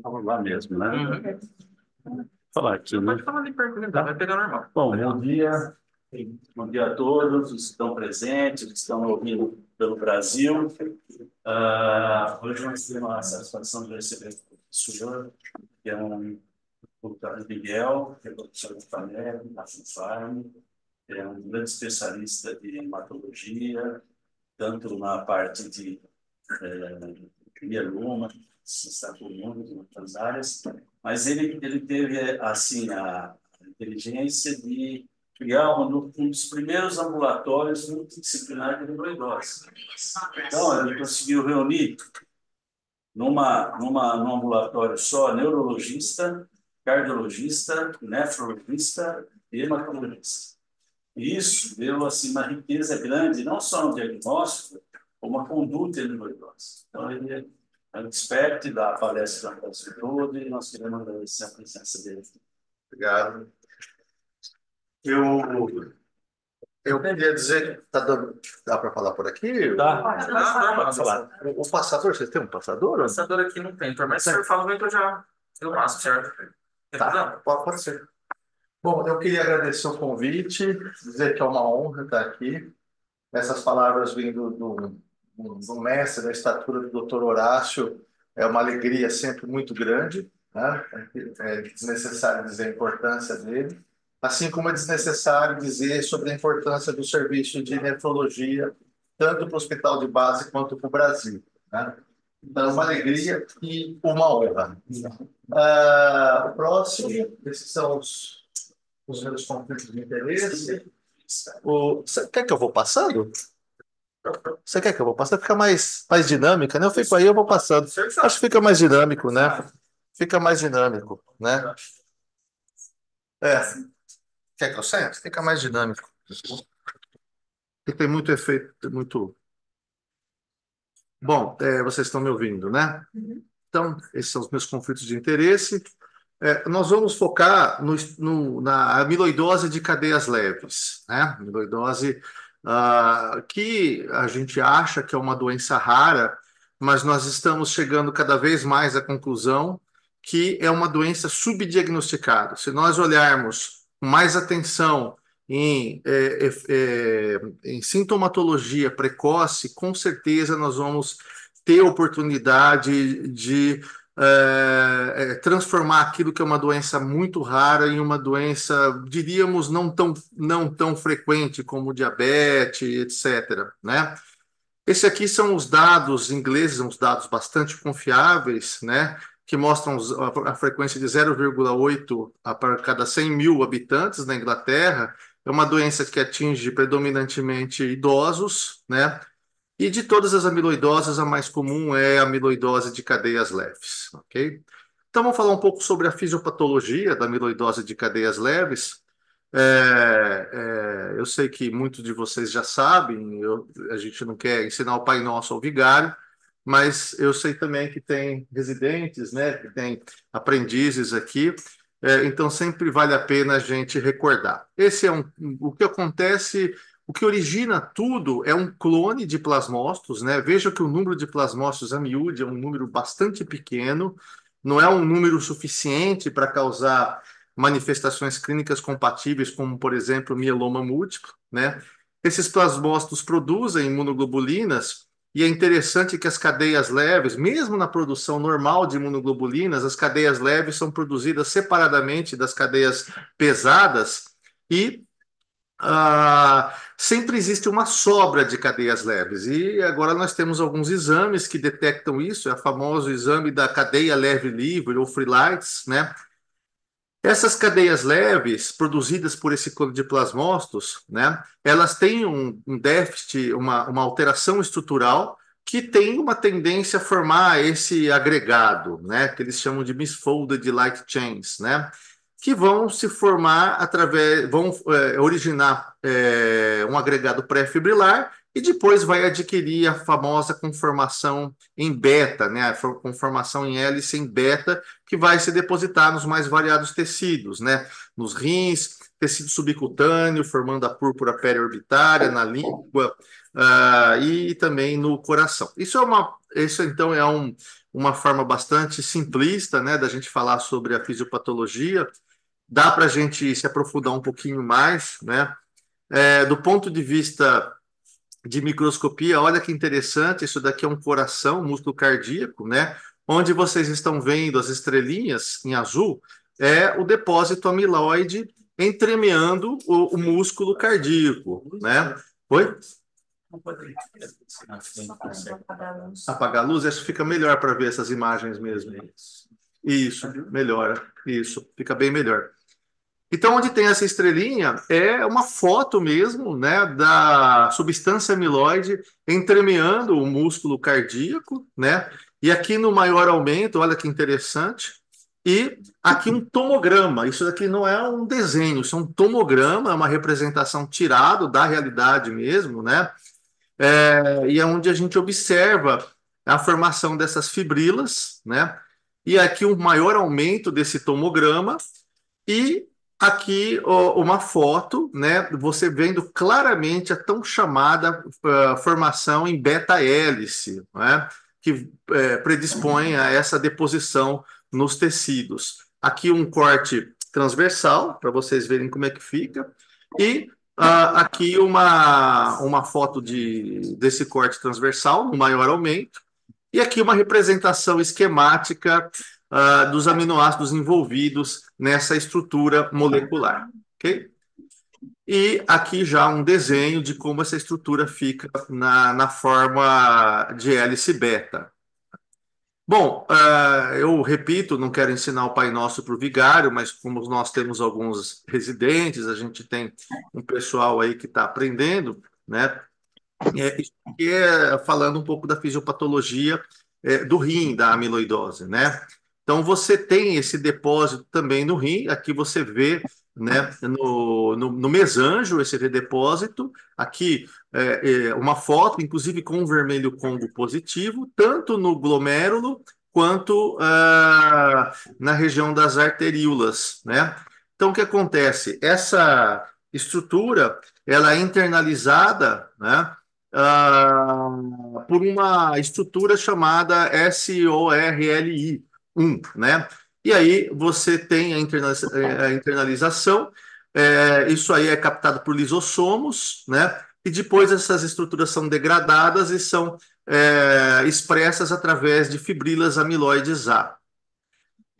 Vamos lá mesmo, né? Uhum. Falar aqui, né? Pode falar ali perto, né? Vai pegar normal. Bom, bom dia a todos os que estão presentes, os que estão ouvindo pelo Brasil. Hoje nós temos a satisfação de receber o professor, que é o Carlos Miguel, que é professor da FANEB, da FUNFARM, é um grande especialista de hematologia, tanto na parte de mieloma, sarcomas, em outras áreas, mas ele teve assim a inteligência de criar um dos primeiros ambulatórios multidisciplinares de amiloidose. Então, ele conseguiu reunir num ambulatório só neurologista, cardiologista, nefrologista e hematologista. E isso deu assim, uma riqueza grande, não só no diagnóstico, como a conduta amiloidose. Então, ele é um expert da palestra no Brasil todo e nós queremos agradecer a presença dele. Obrigado. Eu, eu queria dizer, dá para falar por aqui? Pode falar. O passador, vocês têm um passador? Passador aqui não tem, mas se o senhor fala muito, eu passo, certo? Tem Tá, problema? pode ser. Bom, eu queria agradecer o convite, dizer que é uma honra estar aqui. Essas palavras vindo do mestre da estatura do Dr. Horácio é uma alegria sempre muito grande, né? É desnecessário dizer a importância dele, assim como é desnecessário dizer sobre a importância do serviço de nefrologia, tanto para o hospital de base quanto para o Brasil, né? Então, é uma alegria e uma honra. O próximo, esses são os meus conflitos de interesse. Você quer que eu vou passando? Você quer que eu vou passando? Fica mais dinâmica, né? Eu fico aí, eu vou passando. Acho que fica mais dinâmico, né? Fica mais dinâmico, né? É. Quer que eu sente? Fica mais dinâmico. Porque tem muito efeito, muito. Bom, vocês estão me ouvindo, né? Então, esses são os meus conflitos de interesse. Nós vamos focar na amiloidose de cadeias leves, né? Amiloidose que a gente acha que é uma doença rara, mas nós estamos chegando cada vez mais à conclusão que é uma doença subdiagnosticada. Se nós olharmos com mais atenção em sintomatologia precoce, com certeza nós vamos ter oportunidade de transformar aquilo que é uma doença muito rara em uma doença, diríamos, não tão frequente como diabetes, etc., né? Esse aqui são os dados ingleses, uns dados bastante confiáveis, né? Que mostram a frequência de 0,8 a cada 100 mil habitantes na Inglaterra. É uma doença que atinge predominantemente idosos, né? E de todas as amiloidoses, a mais comum é a amiloidose de cadeias leves, ok? Então, vamos falar um pouco sobre a fisiopatologia da amiloidose de cadeias leves. Eu sei que muitos de vocês já sabem, a gente não quer ensinar o Pai Nosso ao vigário, mas eu sei também que tem residentes, né, que tem aprendizes aqui, então sempre vale a pena a gente recordar. O que acontece, o que origina tudo é um clone de plasmócitos, né? Veja que o número de plasmócitos a miúde é um número bastante pequeno, não é um número suficiente para causar manifestações clínicas compatíveis, como, por exemplo, mieloma múltiplo, né? Esses plasmócitos produzem imunoglobulinas e é interessante que as cadeias leves, mesmo na produção normal de imunoglobulinas, as cadeias leves são produzidas separadamente das cadeias pesadas e sempre existe uma sobra de cadeias leves. E agora nós temos alguns exames que detectam isso, é o famoso exame da cadeia leve livre, ou Free Lights, né? Essas cadeias leves, produzidas por esse clone de plasmócitos, né, elas têm um déficit, uma alteração estrutural que tem uma tendência a formar esse agregado, né, que eles chamam de misfolded light chains, né, que vão se formar vão originar um agregado pré-fibrilar e depois vai adquirir a famosa conformação em beta, né, a conformação em hélice em beta, que vai se depositar nos mais variados tecidos, né? Nos rins, tecido subcutâneo, formando a púrpura periorbitária, na língua, e também no coração. Isso então é uma forma bastante simplista, né, da gente falar sobre a fisiopatologia. Dá para a gente se aprofundar um pouquinho mais, né? Do ponto de vista de microscopia, olha que interessante, isso daqui é um coração, músculo cardíaco, né? Onde vocês estão vendo as estrelinhas em azul, é o depósito amiloide entremeando o músculo cardíaco, né? Oi? Apagar a luz, acho que fica melhor para ver essas imagens mesmo. Isso, melhora. Isso, fica bem melhor. Então, onde tem essa estrelinha, é uma foto mesmo, né, da substância amiloide entremeando o músculo cardíaco, né? E aqui no maior aumento, olha que interessante. E aqui um tomograma. Isso aqui não é um desenho, isso é um tomograma, é uma representação tirada da realidade mesmo, né? E é onde a gente observa a formação dessas fibrilas, né? E aqui um maior aumento desse tomograma e aqui uma foto, né? Você vendo claramente a tão chamada formação em beta-hélice, né? Que predispõe a essa deposição nos tecidos. Aqui um corte transversal, para vocês verem como é que fica, e aqui uma foto desse corte transversal, no maior aumento, e aqui uma representação esquemática dos aminoácidos envolvidos nessa estrutura molecular, ok? E aqui já um desenho de como essa estrutura fica na forma de hélice beta. Bom, eu repito, não quero ensinar o Pai Nosso para o vigário, mas como nós temos alguns residentes, a gente tem um pessoal aí que está aprendendo, né? Falando um pouco da fisiopatologia do rim, da amiloidose, né? Então, você tem esse depósito também no rim, aqui você vê, né, no mesanjo esse depósito, aqui uma foto, inclusive com um vermelho Congo positivo, tanto no glomérulo quanto na região das arteríolas, né? Então, o que acontece? Essa estrutura, ela é internalizada, né? Por uma estrutura chamada SORLI1, né? E aí você tem a internalização, isso aí é captado por lisossomos, né? E depois essas estruturas são degradadas e são expressas através de fibrilas amiloides A.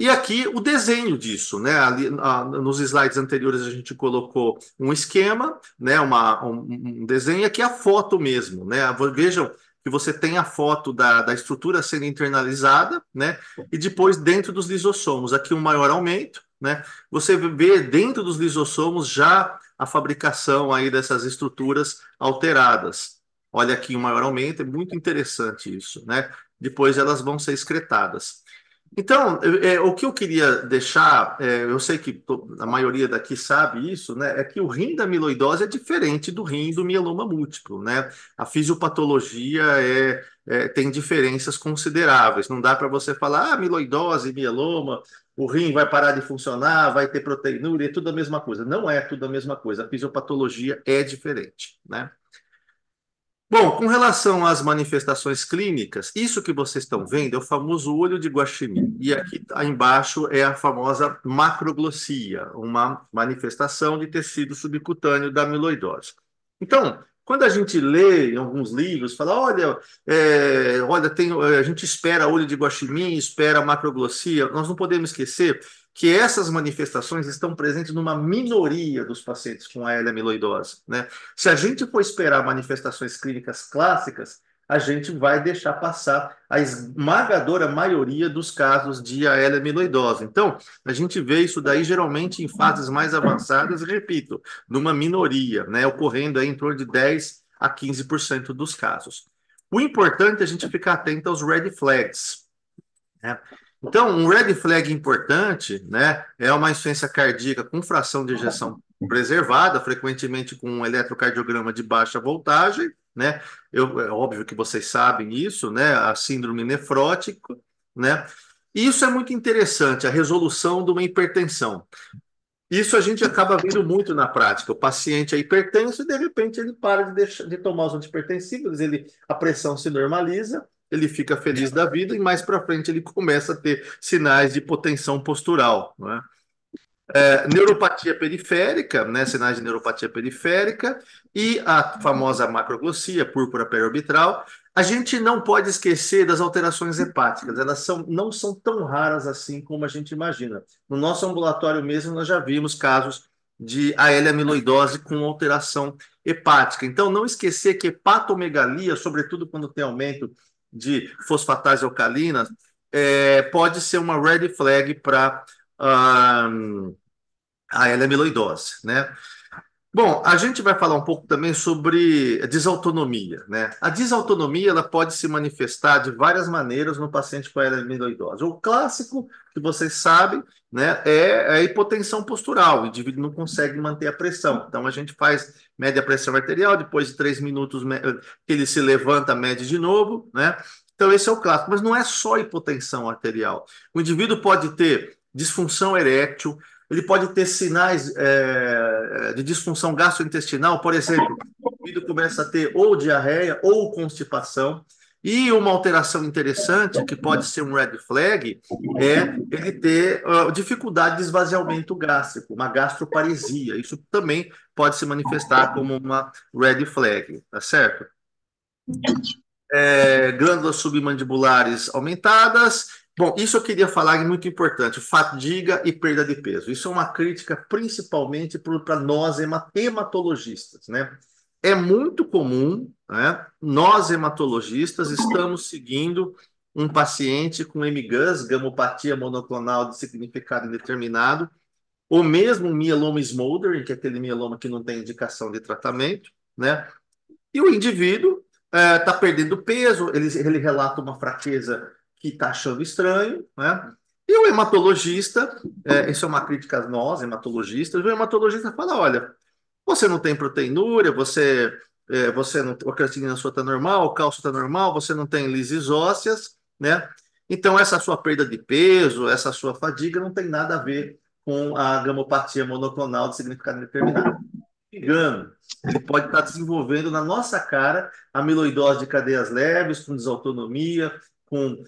E aqui o desenho disso, né? Ali, nos slides anteriores a gente colocou um esquema, né? Um desenho, e aqui a foto mesmo, né? Vejam que você tem a foto da estrutura sendo internalizada, né? E depois dentro dos lisossomos, aqui um maior aumento, né? Você vê dentro dos lisossomos já a fabricação aí dessas estruturas alteradas. Olha aqui um maior aumento, é muito interessante isso, né? Depois elas vão ser excretadas. Então, o que eu queria deixar, eu sei que a maioria daqui sabe isso, né? É que o rim da amiloidose é diferente do rim do mieloma múltiplo, né? A fisiopatologia tem diferenças consideráveis. Não dá para você falar, amiloidose, mieloma, o rim vai parar de funcionar, vai ter proteinúria, é tudo a mesma coisa. Não é tudo a mesma coisa. A fisiopatologia é diferente, né? Bom, com relação às manifestações clínicas, isso que vocês estão vendo é o famoso olho de guaxinim. E aqui embaixo é a famosa macroglossia, uma manifestação de tecido subcutâneo da amiloidose. Então, quando a gente lê em alguns livros, fala, olha, a gente espera olho de guaxinim, espera macroglossia, nós não podemos esquecer que essas manifestações estão presentes numa minoria dos pacientes com a L-amiloidose, né? Se a gente for esperar manifestações clínicas clássicas, a gente vai deixar passar a esmagadora maioria dos casos de L-amiloidose. Então, a gente vê isso daí geralmente em fases mais avançadas, repito, numa minoria, né? Ocorrendo aí em torno de 10 a 15% dos casos. O importante é a gente ficar atento aos red flags, né? Então, um red flag importante, né, é uma insuficiência cardíaca com fração de ejeção preservada, frequentemente com um eletrocardiograma de baixa voltagem, né? É óbvio que vocês sabem isso, né? A síndrome nefrótica, né? E isso é muito interessante, a resolução de uma hipertensão. Isso a gente acaba vendo muito na prática. O paciente é hipertenso e, de repente, ele para de tomar os antihipertensivos, a pressão se normaliza, ele fica feliz da vida e mais para frente ele começa a ter sinais de hipotensão postural, não é? Neuropatia periférica, né, sinais de neuropatia periférica e a famosa macroglossia, púrpura periorbital. A gente não pode esquecer das alterações hepáticas, não são tão raras assim como a gente imagina. No nosso ambulatório mesmo, nós já vimos casos de L-amiloidose com alteração hepática. Então, não esquecer que hepatomegalia, sobretudo quando tem aumento de fosfatase alcalina, pode ser uma red flag para a L-amiloidose, né? Bom, a gente vai falar um pouco também sobre desautonomia, né? A desautonomia ela pode se manifestar de várias maneiras no paciente com amiloidose. O clássico, que vocês sabem, né, é a hipotensão postural. O indivíduo não consegue manter a pressão. Então, a gente mede a pressão arterial, depois de 3 minutos ele se levanta, mede de novo, né? Então, esse é o clássico. Mas não é só hipotensão arterial. O indivíduo pode ter disfunção erétil, ele pode ter sinais de disfunção gastrointestinal, por exemplo, o indivíduo começa a ter ou diarreia ou constipação, e uma alteração interessante, que pode ser um red flag, é ele ter dificuldade de esvaziamento gástrico, uma gastroparesia. Isso também pode se manifestar como uma red flag, tá certo? Glândulas submandibulares aumentadas. Bom, isso eu queria falar, é muito importante, fadiga e perda de peso. Isso é uma crítica principalmente para nós hematologistas, né? É muito comum, né? Nós hematologistas estamos seguindo um paciente com MGUS, gamopatia monoclonal de significado indeterminado, ou mesmo mieloma smoldering, que é aquele mieloma que não tem indicação de tratamento, né? E o indivíduo está perdendo peso, ele relata uma fraqueza que está achando estranho, né? E o hematologista, isso é uma crítica a nós, hematologistas, o hematologista fala, olha, você não tem proteinúria, você não, a creatinina sua está normal, o cálcio está normal, você não tem lises ósseas, né? Então, essa sua perda de peso, essa sua fadiga não tem nada a ver com a gamopatia monoclonal de significado determinado. Engano, ele pode estar desenvolvendo na nossa cara amiloidose de cadeias leves, com desautonomia, com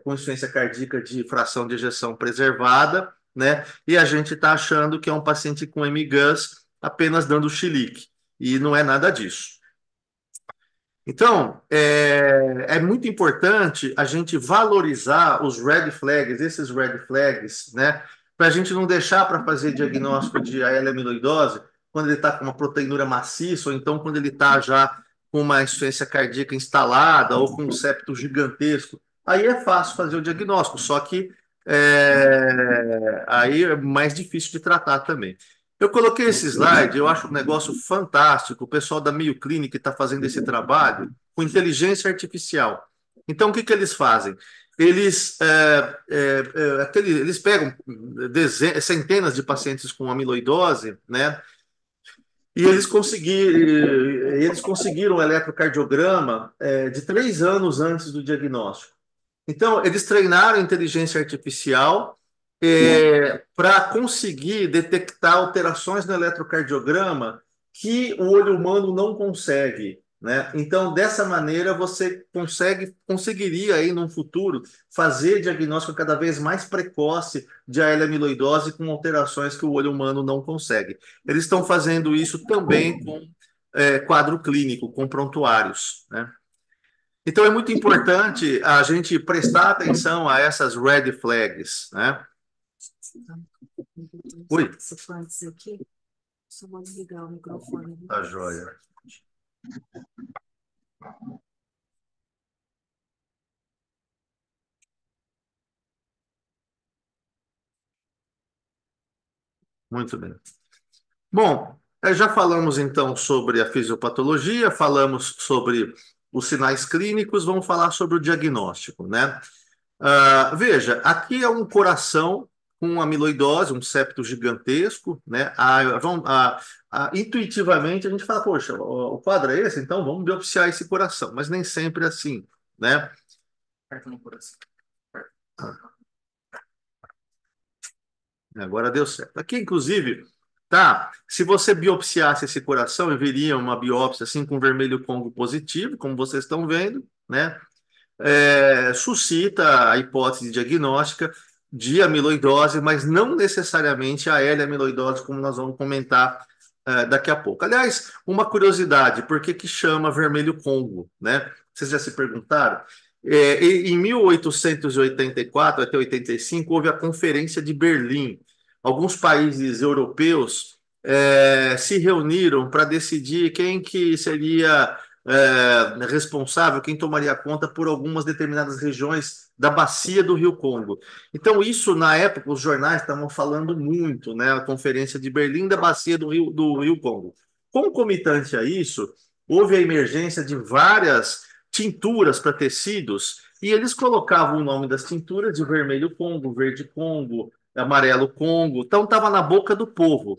insuficiência cardíaca de fração de ejeção preservada, né? E a gente está achando que é um paciente com MGUS apenas dando chilique. E não é nada disso. Então, é muito importante a gente valorizar os red flags, esses red flags, né? Para a gente não deixar para fazer diagnóstico de L-amiloidose quando ele está com uma proteinúria maciça, ou então quando ele está já com uma insuficiência cardíaca instalada ou com um septo gigantesco. Aí é fácil fazer o diagnóstico, só que aí é mais difícil de tratar também. Eu coloquei esse slide, eu acho um negócio fantástico. O pessoal da Mayo Clinic está fazendo esse trabalho com inteligência artificial. Então, o que eles fazem? Eles pegam centenas de pacientes com amiloidose, né? E eles conseguiram o eletrocardiograma de 3 anos antes do diagnóstico. Então, eles treinaram inteligência artificial para conseguir detectar alterações no eletrocardiograma que o olho humano não consegue, né? Então, dessa maneira, você conseguiria aí, num futuro, fazer diagnóstico cada vez mais precoce de L-amiloidose com alterações que o olho humano não consegue. Eles estão fazendo isso também com quadro clínico, com prontuários, né? Então é muito importante a gente prestar atenção a essas red flags, né? Oi. Se for antes aqui, só vou desligar o microfone. Tá joia. Muito bem. Bom, já falamos então sobre a fisiopatologia, falamos sobre os sinais clínicos, vamos falar sobre o diagnóstico, né? Veja, aqui é um coração com amiloidose, um septo gigantesco, né? Intuitivamente a gente fala, poxa, o quadro é esse, então vamos biopsiar esse coração, mas nem sempre é assim, né? Aperta no coração. Agora deu certo. Aqui, inclusive, tá? Se você biopsiasse esse coração, eu veria uma biópsia assim com vermelho Congo positivo, como vocês estão vendo, né? Suscita a hipótese diagnóstica de amiloidose, mas não necessariamente a L-amiloidose, como nós vamos comentar daqui a pouco. Aliás, uma curiosidade, por que que chama vermelho Congo, né? Vocês já se perguntaram? Em 1884 até 85 houve a Conferência de Berlim. Alguns países europeus se reuniram para decidir quem que seria responsável, quem tomaria conta por algumas determinadas regiões da bacia do Rio Congo. Então, isso, na época, os jornais estavam falando muito, né? A Conferência de Berlim da bacia do Rio Congo. Concomitante a isso, houve a emergência de várias tinturas para tecidos, e eles colocavam o nome das tinturas de vermelho Congo, verde Congo, amarelo Congo, então estava na boca do povo.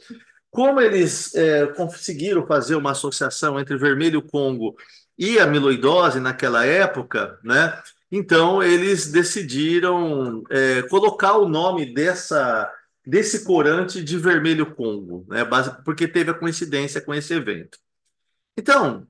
Como eles conseguiram fazer uma associação entre vermelho Congo e amiloidose naquela época, né? Então eles decidiram colocar o nome desse corante de vermelho Congo, né? Porque teve a coincidência com esse evento. Então,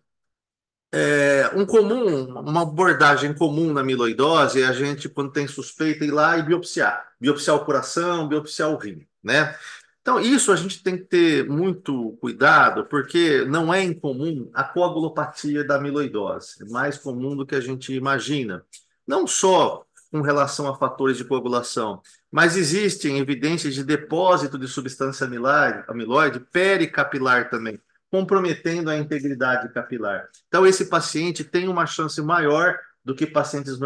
uma abordagem comum na amiloidose é a gente, quando tem suspeita, ir lá e biopsiar. Biopsiar o coração, biopsiar o rim, né? Então, isso a gente tem que ter muito cuidado, porque não é incomum a coagulopatia da amiloidose. É mais comum do que a gente imagina. Não só com relação a fatores de coagulação, mas existem evidências de depósito de substância amiloide pericapilar também, comprometendo a integridade capilar. Então, esse paciente tem uma chance maior do que pacientes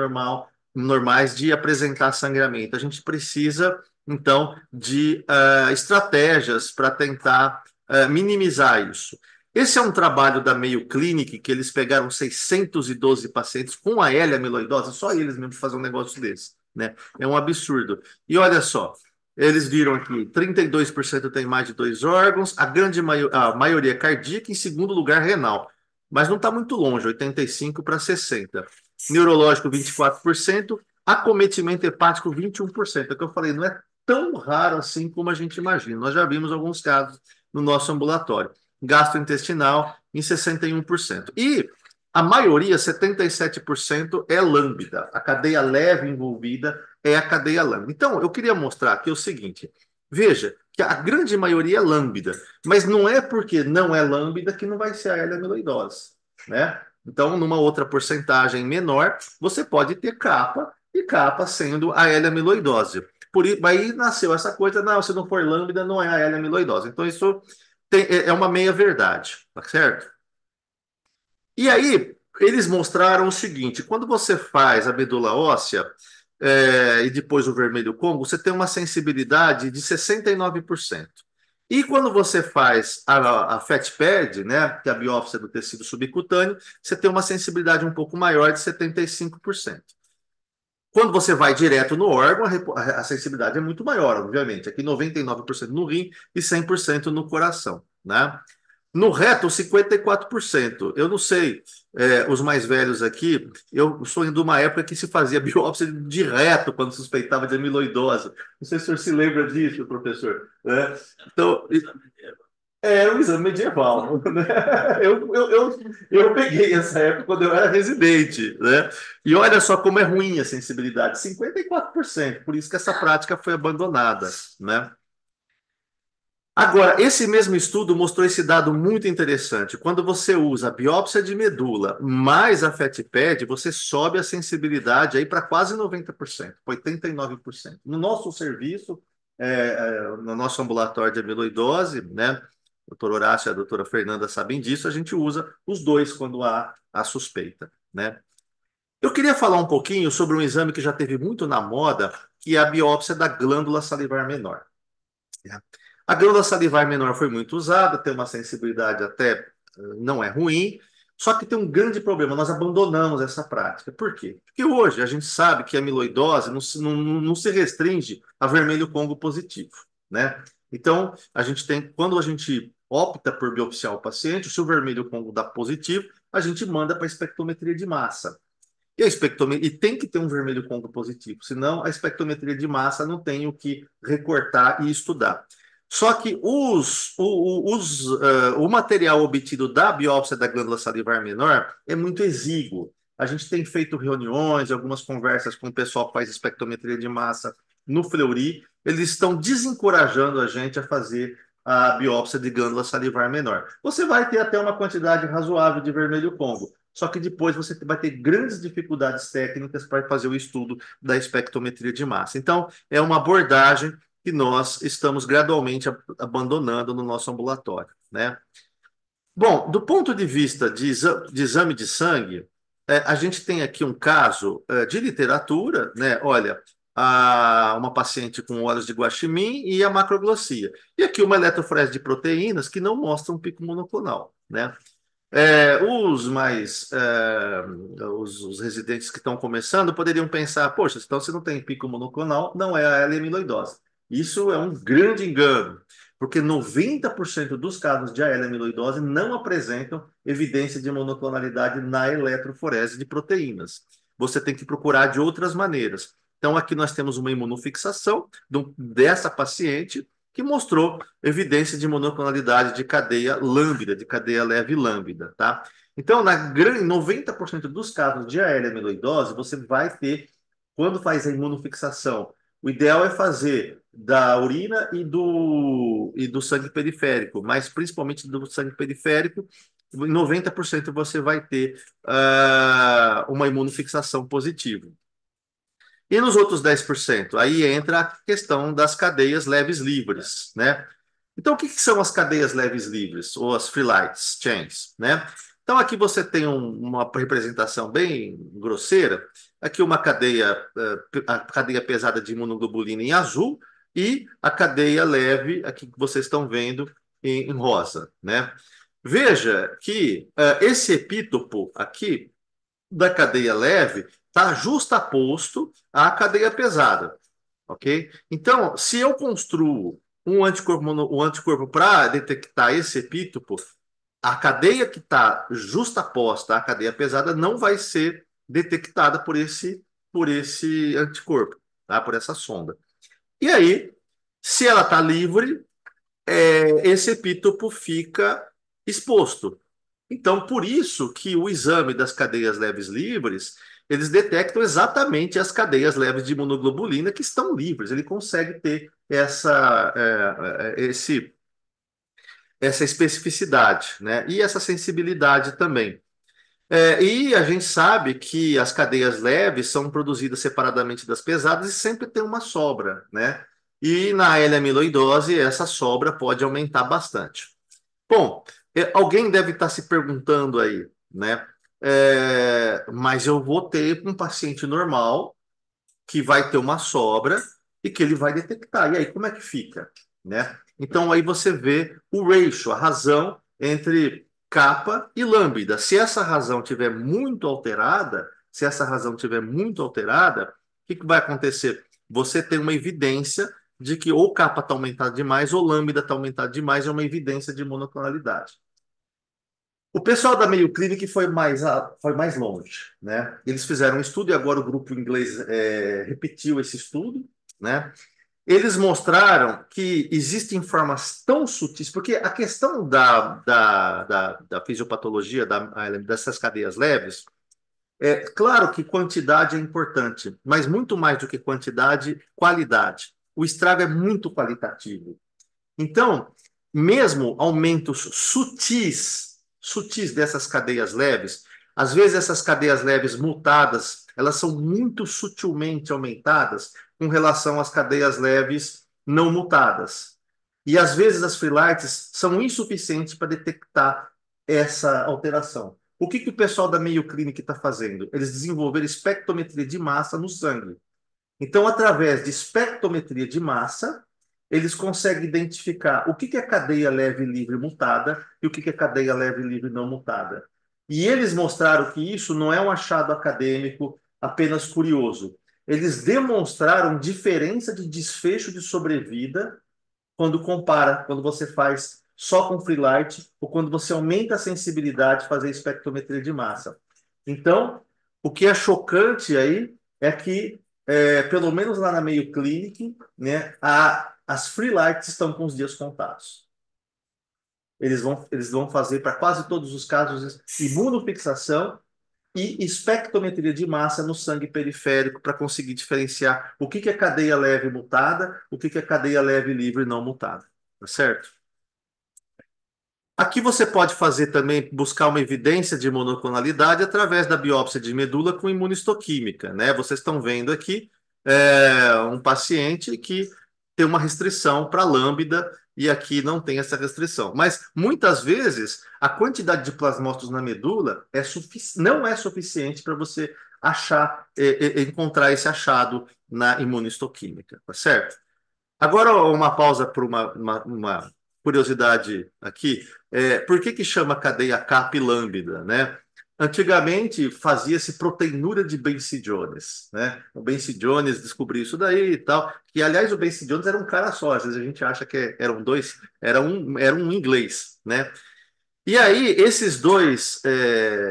normais de apresentar sangramento. A gente precisa, então, de estratégias para tentar minimizar isso. Esse é um trabalho da Mayo Clinic, que eles pegaram 612 pacientes com a L-amiloidose, só eles mesmo fazem um negócio desse, né? É um absurdo. E olha só, eles viram aqui, 32% tem mais de 2 órgãos, a maioria cardíaca, em segundo lugar, renal. Mas não está muito longe, 85 para 60. Neurológico, 24%, acometimento hepático, 21%. É o que eu falei, não é tão raro assim como a gente imagina. Nós já vimos alguns casos no nosso ambulatório. Gastrointestinal, em 61%. E a maioria, 77%, é lambda. A cadeia leve envolvida é a cadeia lambda. Então, eu queria mostrar aqui o seguinte. Veja que a grande maioria é lambda, mas não é porque não é lambda que não vai ser a L-amiloidose, né? Então, numa outra porcentagem menor, você pode ter capa, e capa sendo a L-amiloidose. Aí nasceu essa coisa, não, se não for lambda, não é a L-amiloidose. Então, isso é uma meia-verdade, tá certo? E aí, eles mostraram o seguinte: quando você faz a medula óssea e depois o vermelho Congo, você tem uma sensibilidade de 69%. E quando você faz a FAT-PED, né, que é a biópsia do tecido subcutâneo, você tem uma sensibilidade um pouco maior de 75%. Quando você vai direto no órgão, a sensibilidade é muito maior, obviamente. Aqui 99% no rim e 100% no coração, né? No reto, 54%. Eu não sei, os mais velhos aqui, eu sou de uma época que se fazia biópsia de reto quando suspeitava de amiloidose. Não sei se o senhor se lembra disso, professor, né? Então, era um exame medieval, né? Eu peguei essa época quando eu era residente, né? E olha só como é ruim a sensibilidade, 54%. Por isso que essa prática foi abandonada, né? Agora, esse mesmo estudo mostrou esse dado muito interessante. Quando você usa a biópsia de medula mais a FAT-PED, você sobe a sensibilidade aí para quase 90%, 89%. No nosso serviço, no nosso ambulatório de amiloidose, né? O doutor Horácio e a doutora Fernanda sabem disso, a gente usa os dois quando há a suspeita, né? Eu queria falar um pouquinho sobre um exame que já teve muito na moda, que é a biópsia da glândula salivar menor. A glândula salivar menor foi muito usada, tem uma sensibilidade até não é ruim, só que tem um grande problema, nós abandonamos essa prática. Por quê? Porque hoje a gente sabe que a amiloidose não se restringe a vermelho Congo positivo, né? Então, quando a gente opta por biopsiar o paciente, se o vermelho Congo dá positivo, a gente manda para espectrometria de massa. E tem que ter um vermelho Congo positivo, senão a espectrometria de massa não tem o que recortar e estudar. Só que o material obtido da biópsia da glândula salivar menor é muito exíguo. A gente tem feito reuniões, algumas conversas com o pessoal que faz espectrometria de massa no Fleury, eles estão desencorajando a gente a fazer a biópsia de glândula salivar menor. Você vai ter até uma quantidade razoável de vermelho Congo, só que depois você vai ter grandes dificuldades técnicas para fazer o estudo da espectrometria de massa. Então, é uma abordagem que nós estamos gradualmente abandonando no nosso ambulatório, né? Bom, do ponto de vista de exame de sangue, a gente tem aqui um caso de literatura, né? Olha, uma paciente com óleos de guaxinim e a macroglossia. E aqui uma eletroforese de proteínas que não mostra um pico monoclonal, né? Os residentes que estão começando poderiam pensar, poxa, então se não tem pico monoclonal, não é a L-amiloidose. Isso é um grande engano, porque 90% dos casos de L-amiloidose não apresentam evidência de monoclonalidade na eletroforese de proteínas. Você tem que procurar de outras maneiras. Então, aqui nós temos uma imunofixação dessa paciente que mostrou evidência de monoclonalidade de cadeia lambda, de cadeia leve lambda, tá? Então, em 90% dos casos de AL amiloidose, você vai ter, quando faz a imunofixação, o ideal é fazer da urina e do sangue periférico, mas principalmente do sangue periférico, em 90% você vai ter uma imunofixação positiva. E nos outros 10%? Aí entra a questão das cadeias leves livres, né? Então, o que são as cadeias leves livres, ou as free light chains, né? Então, aqui você tem uma representação bem grosseira. Aqui uma cadeia, a cadeia pesada de imunoglobulina em azul e a cadeia leve, aqui que vocês estão vendo, em rosa, né? Veja que esse epítopo aqui da cadeia leve está justaposto à cadeia pesada, ok? Então, se eu construo um anticorpo para detectar esse epítopo, a cadeia que está justaposta à cadeia pesada não vai ser detectada por esse anticorpo, tá? Por essa sonda. E aí, se ela está livre, esse epítopo fica exposto. Então, por isso que o exame das cadeias leves livres, eles detectam exatamente as cadeias leves de imunoglobulina que estão livres. Ele consegue ter essa especificidade, né? E essa sensibilidade também. E a gente sabe que as cadeias leves são produzidas separadamente das pesadas e sempre tem uma sobra, né? E na L-amiloidose, essa sobra pode aumentar bastante. Bom, alguém deve estar se perguntando aí, né? Mas eu vou ter um paciente normal que vai ter uma sobra e que ele vai detectar. E aí, como é que fica, né? Então, aí você vê o ratio, a razão entre capa e lambda. Se essa razão tiver muito alterada, o que vai acontecer? Você tem uma evidência de que ou capa está aumentada demais ou lambda está aumentada demais, é uma evidência de monoclonalidade. O pessoal da Mayo Clinic foi mais longe, né? Eles fizeram um estudo e agora o grupo inglês repetiu esse estudo, né? Eles mostraram que existem formas tão sutis, porque a questão da fisiopatologia dessas cadeias leves, claro que quantidade é importante, mas muito mais do que quantidade, qualidade. O estrago é muito qualitativo. Então, mesmo aumentos sutis dessas cadeias leves, às vezes essas cadeias leves mutadas, elas são muito sutilmente aumentadas com relação às cadeias leves não mutadas. E às vezes as freelights são insuficientes para detectar essa alteração. O que o pessoal da Mayo Clinic está fazendo? Eles desenvolveram espectrometria de massa no sangue. Então, através de espectrometria de massa, eles conseguem identificar o que é cadeia leve livre mutada e o que é cadeia leve livre não mutada. E eles mostraram que isso não é um achado acadêmico apenas curioso. Eles demonstraram diferença de desfecho de sobrevida quando você faz só com free light ou quando você aumenta a sensibilidade de fazer espectrometria de massa. Então, O que é chocante aí é que, pelo menos lá na Mayo Clinic, né, as free lights estão com os dias contados. Eles vão fazer para quase todos os casos imunofixação e espectrometria de massa no sangue periférico para conseguir diferenciar o que que é cadeia leve mutada, o que que é cadeia leve livre não mutada, tá certo? Aqui você pode fazer também, buscar uma evidência de monoclonalidade através da biópsia de medula com imunistoquímica, né? Vocês estão vendo aqui um paciente que tem uma restrição para lambda e aqui não tem essa restrição. Mas muitas vezes a quantidade de plasmócitos na medula não é suficiente para você achar, encontrar esse achado na imunistoquímica, tá certo? Agora, uma pausa para uma curiosidade aqui. Por que que chama cadeia Kappa lambda, né? Antigamente fazia-se proteinura de Bency Jones, né? O Bency Jones descobriu isso daí e tal. E, aliás, o Bency Jones era um cara só. Às vezes a gente acha que eram dois, era um inglês, né? E aí, esses dois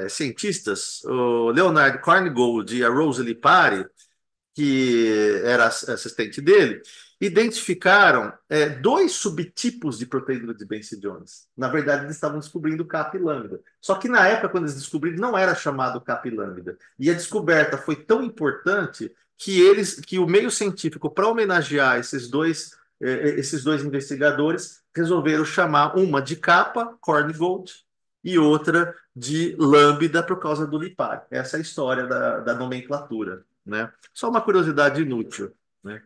cientistas, o Leonard Korngold e a Rose Lipari, que era assistente dele, identificaram dois subtipos de proteína de Benson Jones. Na verdade, eles estavam descobrindo o Cap lambda. Só que na época, quando eles descobriram, não era chamado Cap lambda. E a descoberta foi tão importante que o meio científico, para homenagear esses dois investigadores, resolveram chamar uma de Kappa, Korngold, e outra de lambda por causa do lipar. Essa é a história da nomenclatura, né? Só uma curiosidade inútil, né?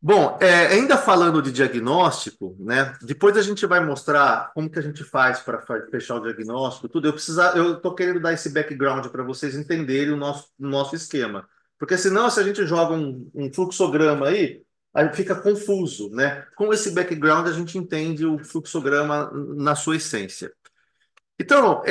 Bom, ainda falando de diagnóstico, né? Depois a gente vai mostrar como que a gente faz para fechar o diagnóstico, tudo. Eu estou querendo dar esse background para vocês entenderem o nosso esquema, porque senão se a gente joga um fluxograma aí fica confuso, né? Com esse background a gente entende o fluxograma na sua essência. Então,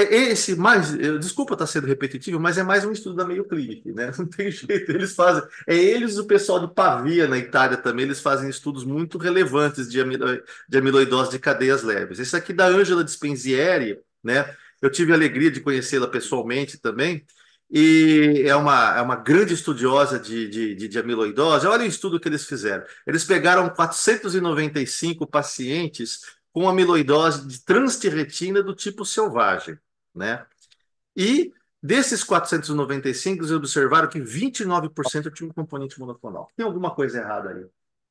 desculpa estar sendo repetitivo, mas é mais um estudo da Mayo Clinic, né? Não tem jeito, eles fazem, eles e o pessoal de Pavia, na Itália também, eles fazem estudos muito relevantes de amiloidose de cadeias leves. Esse aqui da Ângela Dispenzieri, né? Eu tive a alegria de conhecê-la pessoalmente também, e é uma grande estudiosa de amiloidose. Olha o estudo que eles fizeram. Eles pegaram 495 pacientes com amiloidose de transtirretina do tipo selvagem, né? E desses 495, eles observaram que 29% tinha um componente monoclonal. Tem alguma coisa errada aí.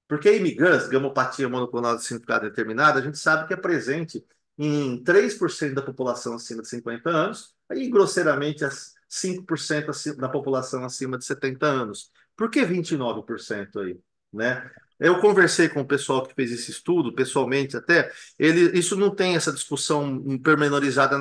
Porque a IMIGAS, gamopatia monoclonal de significado determinado, a gente sabe que é presente em 3% da população acima de 50 anos e, grosseiramente, 5% da população acima de 70 anos. Por que 29% aí, né? Eu conversei com o pessoal que fez esse estudo, pessoalmente até, isso não tem essa discussão pormenorizada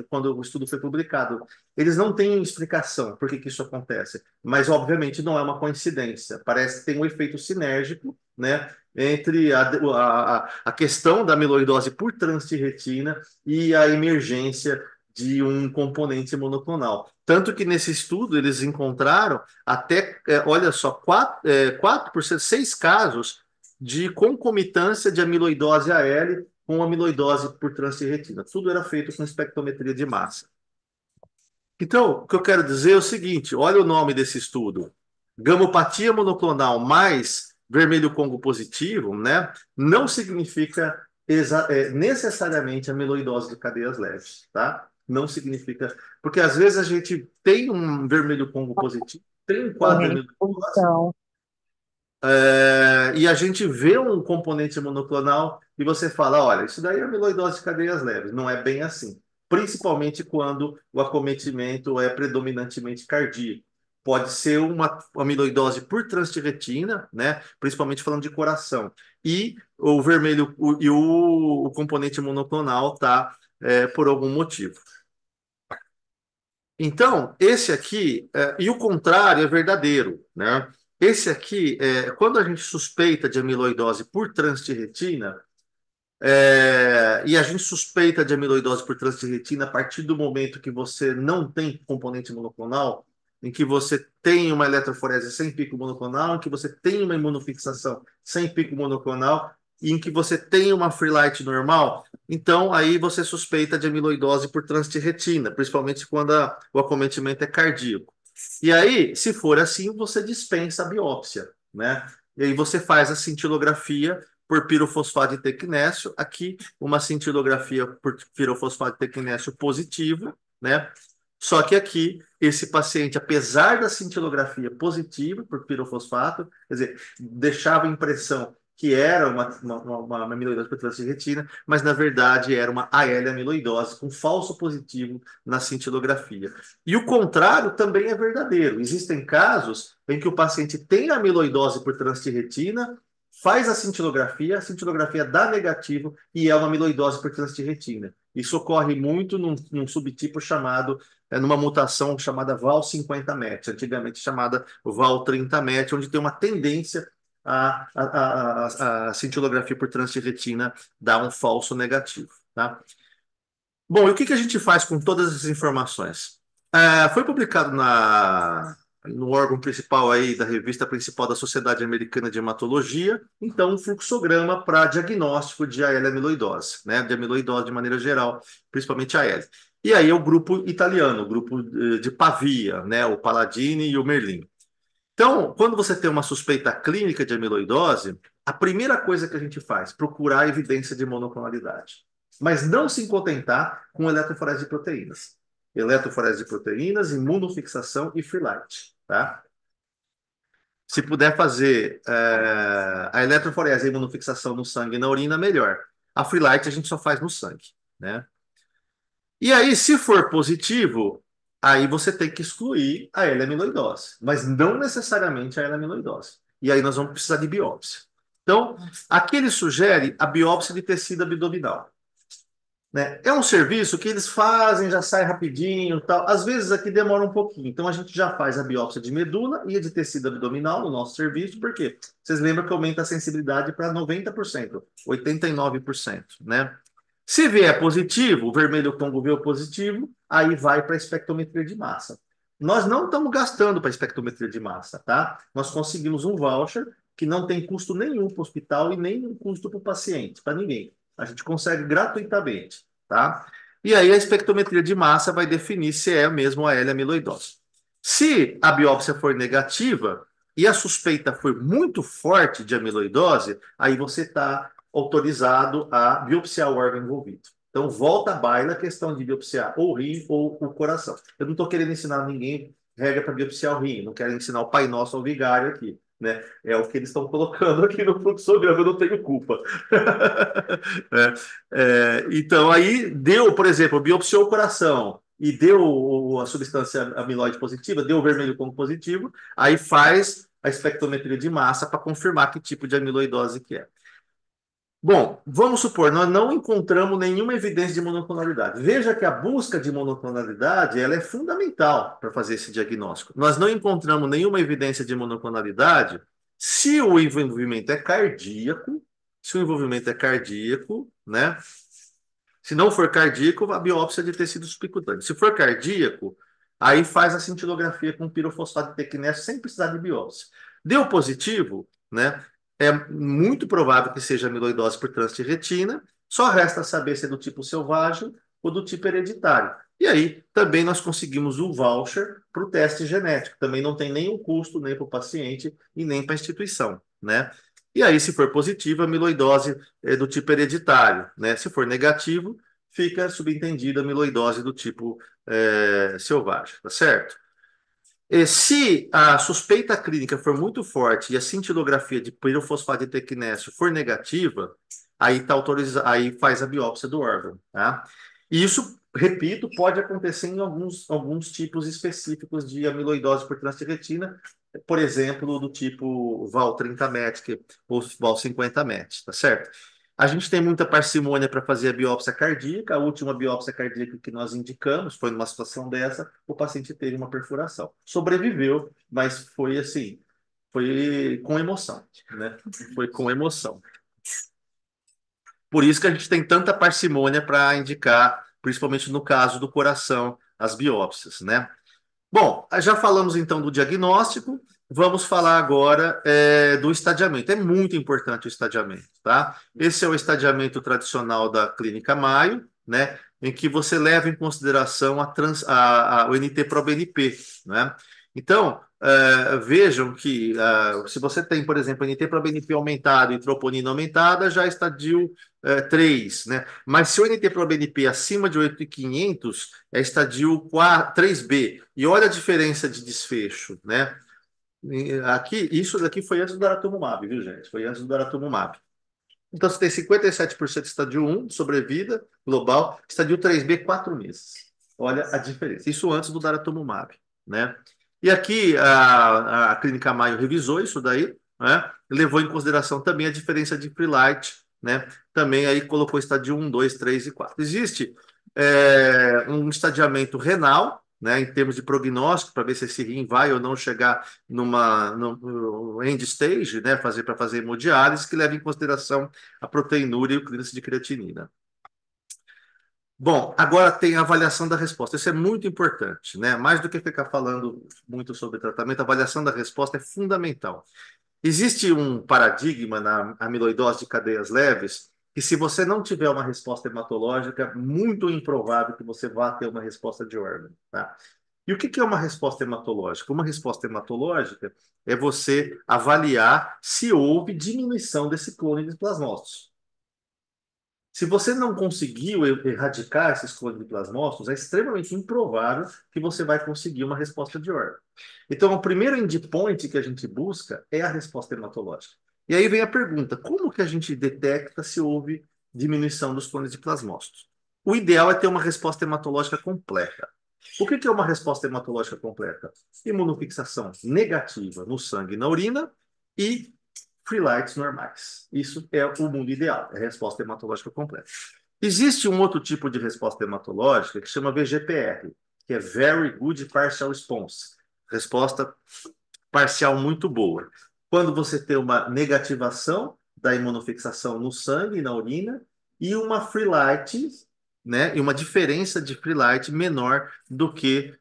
quando o estudo foi publicado. Eles não têm explicação por que isso acontece, mas obviamente não é uma coincidência. Parece que tem um efeito sinérgico, né, entre a questão da amiloidose por transtirretina e a emergência de um componente monoclonal. Tanto que nesse estudo eles encontraram até, olha só, 4%, 6 casos de concomitância de amiloidose AL com amiloidose por transtirretina. Tudo era feito com espectrometria de massa. Então, o que eu quero dizer é o seguinte: olha o nome desse estudo. Gamopatia monoclonal mais vermelho Congo positivo, né? Não significa necessariamente amiloidose de cadeias leves, tá? Não significa. Porque às vezes a gente tem um vermelho Congo positivo, tem um quadro de amiloidose, Então, e a gente vê um componente monoclonal e você fala, olha, isso daí é amiloidose de cadeias leves. Não é bem assim. Principalmente quando o acometimento é predominantemente cardíaco. Pode ser uma amiloidose por transtirretina, né? Principalmente falando de coração. E o vermelho e o componente monoclonal tá por algum motivo. Então, esse aqui, e o contrário é verdadeiro, né? Esse aqui, quando a gente suspeita de amiloidose por transtirretina, e a gente suspeita de amiloidose por transtirretina a partir do momento que você não tem componente monoclonal, em que você tem uma eletroforese sem pico monoclonal, em que você tem uma imunofixação sem pico monoclonal, em que você tem uma free light normal, então aí você suspeita de amiloidose por trânsito de retina, principalmente quando o acometimento é cardíaco. E aí, se for assim, você dispensa a biópsia, né? E aí você faz a cintilografia por pirofosfato de tecnésio, aqui uma cintilografia por pirofosfato de tecnésio positivo, né? Só que aqui, esse paciente, apesar da cintilografia positiva por pirofosfato, quer dizer, deixava a impressão que era uma amiloidose por trânsito de retina, mas na verdade era uma AL amiloidose com falso positivo na cintilografia. E o contrário também é verdadeiro. Existem casos em que o paciente tem amiloidose por trânsito de retina, faz a cintilografia dá negativo e é uma amiloidose por trânsito de retina. Isso ocorre muito num subtipo chamado, numa mutação chamada VAL50-MET, antigamente chamada VAL30-MET, onde tem uma tendência a cintilografia por trânsito de retina dar um falso negativo, tá? Bom, e o que a gente faz com todas essas informações? Foi publicado no órgão principal aí da revista principal da Sociedade Americana de Hematologia, então um fluxograma para diagnóstico de AL amiloidose, né? De amiloidose de maneira geral, principalmente AL. E aí é o grupo italiano, o grupo de Pavia, né? O Palladini e o Merlin. Então, quando você tem uma suspeita clínica de amiloidose, a primeira coisa que a gente faz, procurar evidência de monoclonalidade. Mas não se contentar com eletroforese de proteínas. Eletroforese de proteínas, imunofixação e free light, tá? Se puder fazer a eletroforese e a imunofixação no sangue e na urina, melhor. A free light a gente só faz no sangue, né? E aí, se for positivo, aí você tem que excluir a L-amiloidose, mas não necessariamente a L-amiloidose. E aí nós vamos precisar de biópsia. Então, aqui ele sugere a biópsia de tecido abdominal, né? É um serviço que eles fazem, já sai rapidinho, tal. Às vezes aqui demora um pouquinho. Então a gente já faz a biópsia de medula e a de tecido abdominal no nosso serviço, por quê? Vocês lembram que aumenta a sensibilidade para 90%, 89%, né? Se vier positivo, o vermelho Congo veio positivo, aí vai para a espectrometria de massa. Nós não estamos gastando para a espectrometria de massa, tá? Nós conseguimos um voucher que não tem custo nenhum para o hospital e nem custo para o paciente, para ninguém. A gente consegue gratuitamente, tá? E aí a espectrometria de massa vai definir se é mesmo a L-amiloidose. Se a biópsia for negativa e a suspeita for muito forte de amiloidose, aí você está autorizado a biopsiar o órgão envolvido. Então, volta à baila a questão de biopsiar ou o rim ou o coração. Eu não estou querendo ensinar ninguém regra para biopsiar o rim, não quero ensinar o Pai Nosso ao vigário aqui, né? É o que eles estão colocando aqui no fluxograma, eu não tenho culpa. Então, aí deu, por exemplo, biopsiou o coração e deu a substância amiloide positiva, deu o vermelho como positivo, aí faz a espectrometria de massa para confirmar que tipo de amiloidose que é. Bom, vamos supor, nós não encontramos nenhuma evidência de monoclonalidade. Veja que a busca de monoclonalidade ela é fundamental para fazer esse diagnóstico. Nós não encontramos nenhuma evidência de monoclonalidade se o envolvimento é cardíaco, né? Se não for cardíaco, a biópsia de tecido subcutâneo. Se for cardíaco, aí faz a cintilografia com pirofosfato de tecnésio sem precisar de biópsia. Deu positivo, né? É muito provável que seja amiloidose por trânsito de retina. Só resta saber se é do tipo selvagem ou do tipo hereditário. E aí também nós conseguimos um voucher para o teste genético. Também não tem nenhum custo nem para o paciente e nem para a instituição, né? E aí, se for positivo, amiloidose é do tipo hereditário, né? Se for negativo, fica subentendida amiloidose do tipo selvagem, tá certo? E se a suspeita clínica for muito forte e a cintilografia de pirofosfato de tecnésio for negativa, aí tá autorizado, aí faz a biópsia do órgão, tá? E isso, repito, pode acontecer em alguns tipos específicos de amiloidose por trânsito de retina, por exemplo, do tipo VAL30-MET ou VAL50-MET, tá certo? A gente tem muita parcimônia para fazer a biópsia cardíaca. A última biópsia cardíaca que nós indicamos foi numa situação dessa, o paciente teve uma perfuração. Sobreviveu, mas foi assim, foi com emoção, né? Foi com emoção. Por isso que a gente tem tanta parcimônia para indicar, principalmente no caso do coração, as biópsias, né? Bom, já falamos então do diagnóstico, vamos falar agora do estadiamento. É muito importante o estadiamento, tá? Esse é o estadiamento tradicional da Clínica Maio, né? Em que você leva em consideração o NT-proBNP, né? Então, vejam que se você tem, por exemplo, NT-proBNP aumentado e troponina aumentada, já é estadio 3, né? Mas se o NT-proBNP acima de 8.500, é estadio 3B. E olha a diferença de desfecho, né? Aqui, isso daqui foi antes do daratumumab, viu, gente? Foi antes do daratumumab. Então, você tem 57% estadio 1, sobrevida global, estadio 3B, 4 meses. Olha a diferença. Isso antes do daratumumab, né? E aqui a Clínica Maio revisou isso daí, né? Levou em consideração também a diferença de free light, né? Também aí colocou estadio 1, 2, 3 e 4. Existe um estadiamento renal, né, em termos de prognóstico, para ver se esse rim vai ou não chegar no end stage, né, para fazer hemodiálise, que leva em consideração a proteinúria e o clearance de creatinina. Bom, agora tem a avaliação da resposta. Isso é muito importante, né? Mais do que ficar falando muito sobre tratamento, a avaliação da resposta é fundamental. Existe um paradigma na amiloidose de cadeias leves que, se você não tiver uma resposta hematológica, é muito improvável que você vá ter uma resposta de órgão, tá? E o que é uma resposta hematológica? Uma resposta hematológica é você avaliar se houve diminuição desse clone de plasmócitos. Se você não conseguiu erradicar esses clones de plasmócitos, é extremamente improvável que você vai conseguir uma resposta de órgão. Então, o primeiro endpoint que a gente busca é a resposta hematológica. E aí vem a pergunta: como que a gente detecta se houve diminuição dos clones de plasmócitos? O ideal é ter uma resposta hematológica completa. O que é uma resposta hematológica completa? Imunofixação negativa no sangue e na urina e free lights normais. Isso é o mundo ideal, é a resposta hematológica completa. Existe um outro tipo de resposta hematológica que chama VGPR, que é Very Good Partial Response. Resposta parcial muito boa. Quando você tem uma negativação da imunofixação no sangue e na urina e uma free light, né, e uma diferença de free light menor do que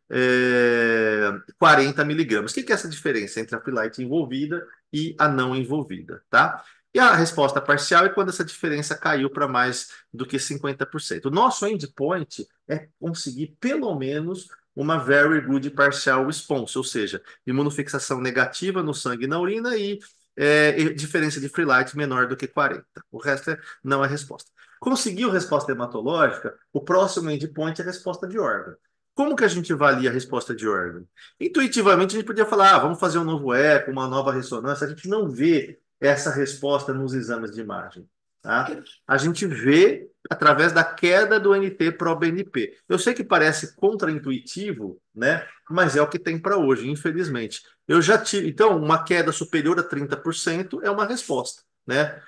40 miligramas. O que é essa diferença entre a free light envolvida e a não envolvida, tá? E a resposta parcial é quando essa diferença caiu para mais do que 50%. O nosso endpoint é conseguir pelo menos uma very good partial response, ou seja, imunofixação negativa no sangue e na urina e diferença de free light menor do que 40. O resto não é resposta. Conseguiu resposta hematológica, o próximo endpoint é a resposta de órgão. Como que a gente avalia a resposta de órgão? Intuitivamente, a gente podia falar, vamos fazer um novo eco, uma nova ressonância. A gente não vê essa resposta nos exames de imagem. Tá? A gente vê através da queda do NT-proBNP. Eu sei que parece contraintuitivo, né? Mas é o que tem para hoje, infelizmente. Eu já tive, então, uma queda superior a 30% é uma resposta, né?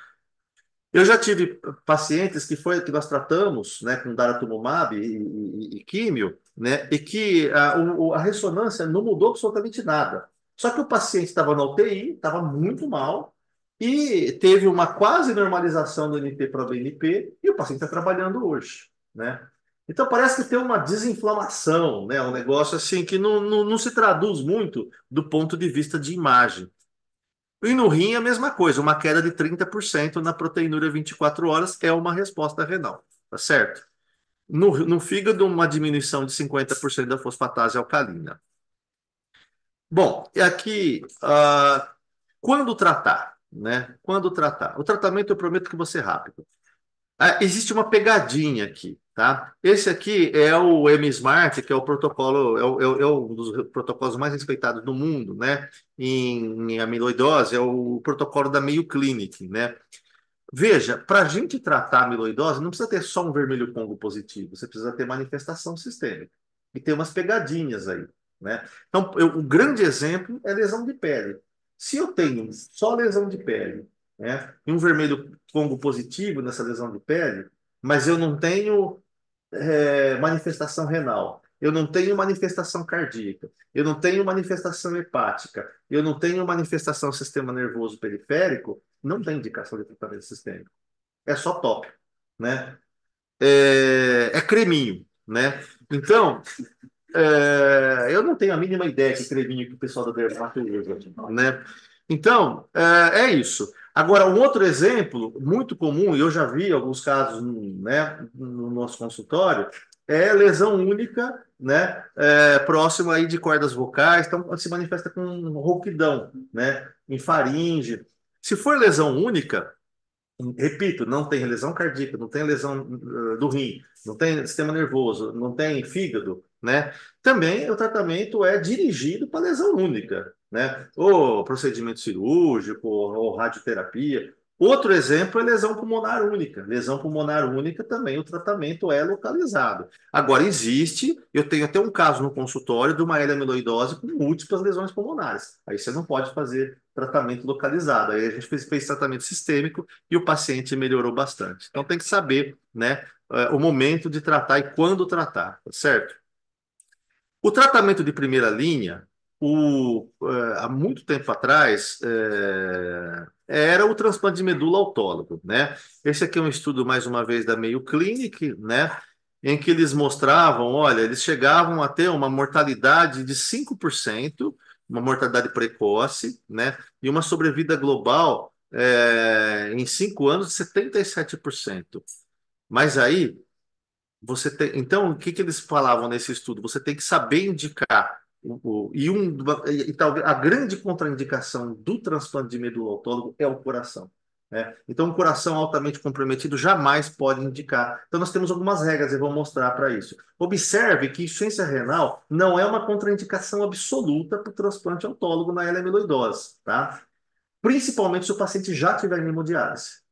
Eu já tive pacientes que nós tratamos, né, com daratumumab e químio, né, e que a ressonância não mudou absolutamente nada. Só que o paciente estava na UTI, estava muito mal, e teve uma quase normalização do NT-proBNP, e o paciente está trabalhando hoje, né? Então parece que tem uma desinflamação, né, um negócio assim que não se traduz muito do ponto de vista de imagem. E no rim a mesma coisa, uma queda de 30% na proteinúria 24 horas é uma resposta renal, tá certo? No fígado, uma diminuição de 50% da fosfatase alcalina. Bom, e aqui, quando tratar, né? Quando tratar? O tratamento eu prometo que vou ser rápido. Existe uma pegadinha aqui, tá? Esse aqui é o M-Smart, que é o protocolo, é um dos protocolos mais respeitados do mundo, né? Em amiloidose, é o protocolo da Mayo Clinic, né? Veja, para a gente tratar a amiloidose, não precisa ter só um vermelho Congo positivo, você precisa ter manifestação sistêmica. E tem umas pegadinhas aí, né? Então, o grande exemplo é lesão de pele. Se eu tenho só lesão de pele, né, e um vermelho Congo positivo nessa lesão de pele, mas eu não tenho manifestação renal, eu não tenho manifestação cardíaca, eu não tenho manifestação hepática, eu não tenho manifestação sistema nervoso periférico, não tem indicação de tratamento sistêmico. É só top, né? É creminho, né? Então, eu não tenho a mínima ideia que creminho que o pessoal da Dermato usa, né? Então, é isso. Agora, um outro exemplo muito comum, e eu já vi alguns casos, né, no nosso consultório, é lesão única, né, próximo aí de cordas vocais, então se manifesta com rouquidão, né, em faringe. Se for lesão única, repito, não tem lesão cardíaca, não tem lesão do rim, não tem sistema nervoso, não tem fígado, né? Também o tratamento é dirigido para lesão única, né? Ou procedimento cirúrgico, ou radioterapia. Outro exemplo é lesão pulmonar única. Lesão pulmonar única também o tratamento é localizado. Agora, eu tenho até um caso no consultório de uma L-amiloidose com múltiplas lesões pulmonares. Aí você não pode fazer tratamento localizado. Aí a gente fez tratamento sistêmico e o paciente melhorou bastante. Então tem que saber, né, o momento de tratar e quando tratar, tá certo? O tratamento de primeira linha, há muito tempo atrás, era o transplante de medula autólogo, né? Esse aqui é um estudo, mais uma vez, da Mayo Clinic, né? Em que eles mostravam, olha, eles chegavam a ter uma mortalidade de 5%, uma mortalidade precoce, né? E uma sobrevida global, em 5 anos, de 77%. Mas aí, então, o que que eles falavam nesse estudo? Você tem que saber indicar. E talvez a grande contraindicação do transplante de medula autólogo é o coração, né? Então, um coração altamente comprometido jamais pode indicar. Então, nós temos algumas regras e vou mostrar para isso. Observe que insuficiência renal não é uma contraindicação absoluta para o transplante autólogo na L-amiloidose, tá? Principalmente se o paciente já tiver hemodiálise.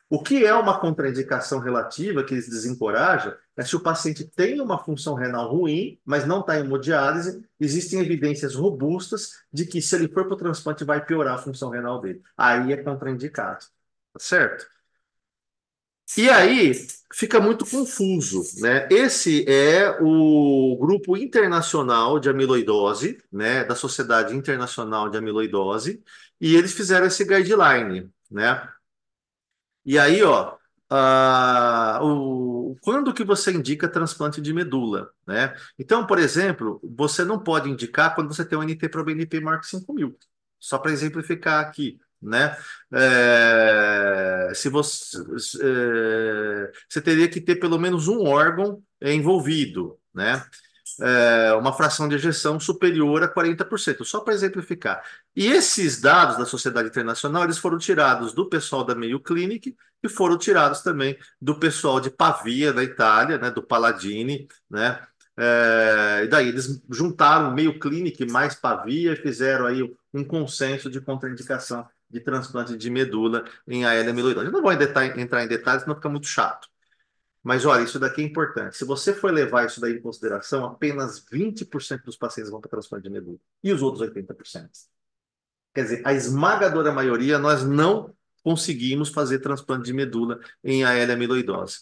O que é uma contraindicação relativa, que eles desencorajam, é se o paciente tem uma função renal ruim, mas não está em hemodiálise, existem evidências robustas de que se ele for para o transplante vai piorar a função renal dele. Aí é contraindicado, tá certo? E aí fica muito confuso, né? Esse é o grupo internacional de amiloidose, né? Da Sociedade Internacional de Amiloidose, e eles fizeram esse guideline, né? E aí, ó, quando que você indica transplante de medula, né? Então, por exemplo, você não pode indicar quando você tem um NT-proBNP maior que 5.000. Só para exemplificar aqui, né? Se você, você teria que ter pelo menos um órgão envolvido, né? Uma fração de ejeção superior a 40%, só para exemplificar. E esses dados da Sociedade Internacional, eles foram tirados do pessoal da Mayo Clinic e foram tirados também do pessoal de Pavia, da Itália, né, do Palladini, né? E daí eles juntaram Mayo Clinic mais Pavia e fizeram aí um consenso de contraindicação de transplante de medula em AL amiloidose. Eu não vou entrar em detalhes, senão fica muito chato. Mas olha, isso daqui é importante. Se você for levar isso daí em consideração, apenas 20% dos pacientes vão para transplante de medula. E os outros 80%? Quer dizer, a esmagadora maioria, nós não conseguimos fazer transplante de medula em AL amiloidose.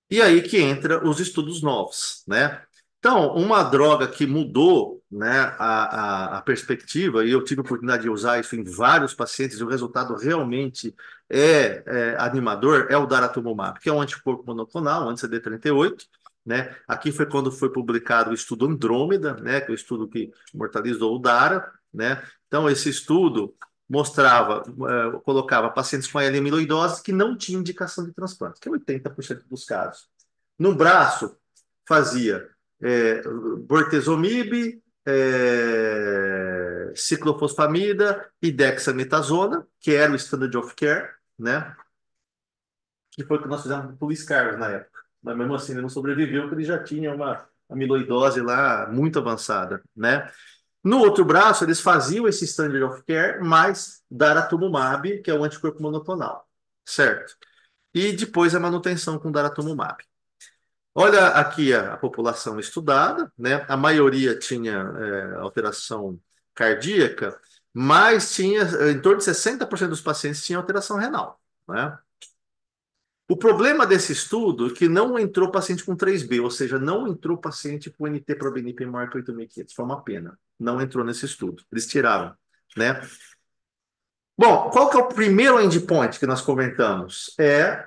E aí que entra os estudos novos, né? Então, uma droga que mudou, né, a perspectiva, e eu tive a oportunidade de usar isso em vários pacientes, e o resultado realmente é animador, é o daratumumab, que é um anticorpo monoclonal, um anti-CD38, né? Aqui foi quando foi publicado o estudo Andrômeda, né, que é o estudo que mortalizou o Dara, né? Então, esse estudo mostrava, colocava pacientes com amiloidose que não tinham indicação de transplante, que é 80% dos casos. No braço, fazia bortezomib, ciclofosfamida e dexametasona, que era o standard of care, né? Que foi o que nós fizemos com o Luiz Carlos na época. Mas mesmo assim ele não sobreviveu, porque ele já tinha uma amiloidose lá muito avançada, né? No outro braço, eles faziam esse standard of care mais daratumumab, que é o anticorpo monoclonal, certo? E depois a manutenção com daratumumab. Olha aqui a população estudada, né? A maioria tinha alteração cardíaca, mas tinha em torno de 60% dos pacientes tinham alteração renal, né? O problema desse estudo é que não entrou paciente com 3B, ou seja, não entrou paciente com NT-proBNP maior que 8.500. Foi uma pena. Não entrou nesse estudo. Eles tiraram, né? Bom, qual que é o primeiro endpoint que nós comentamos? É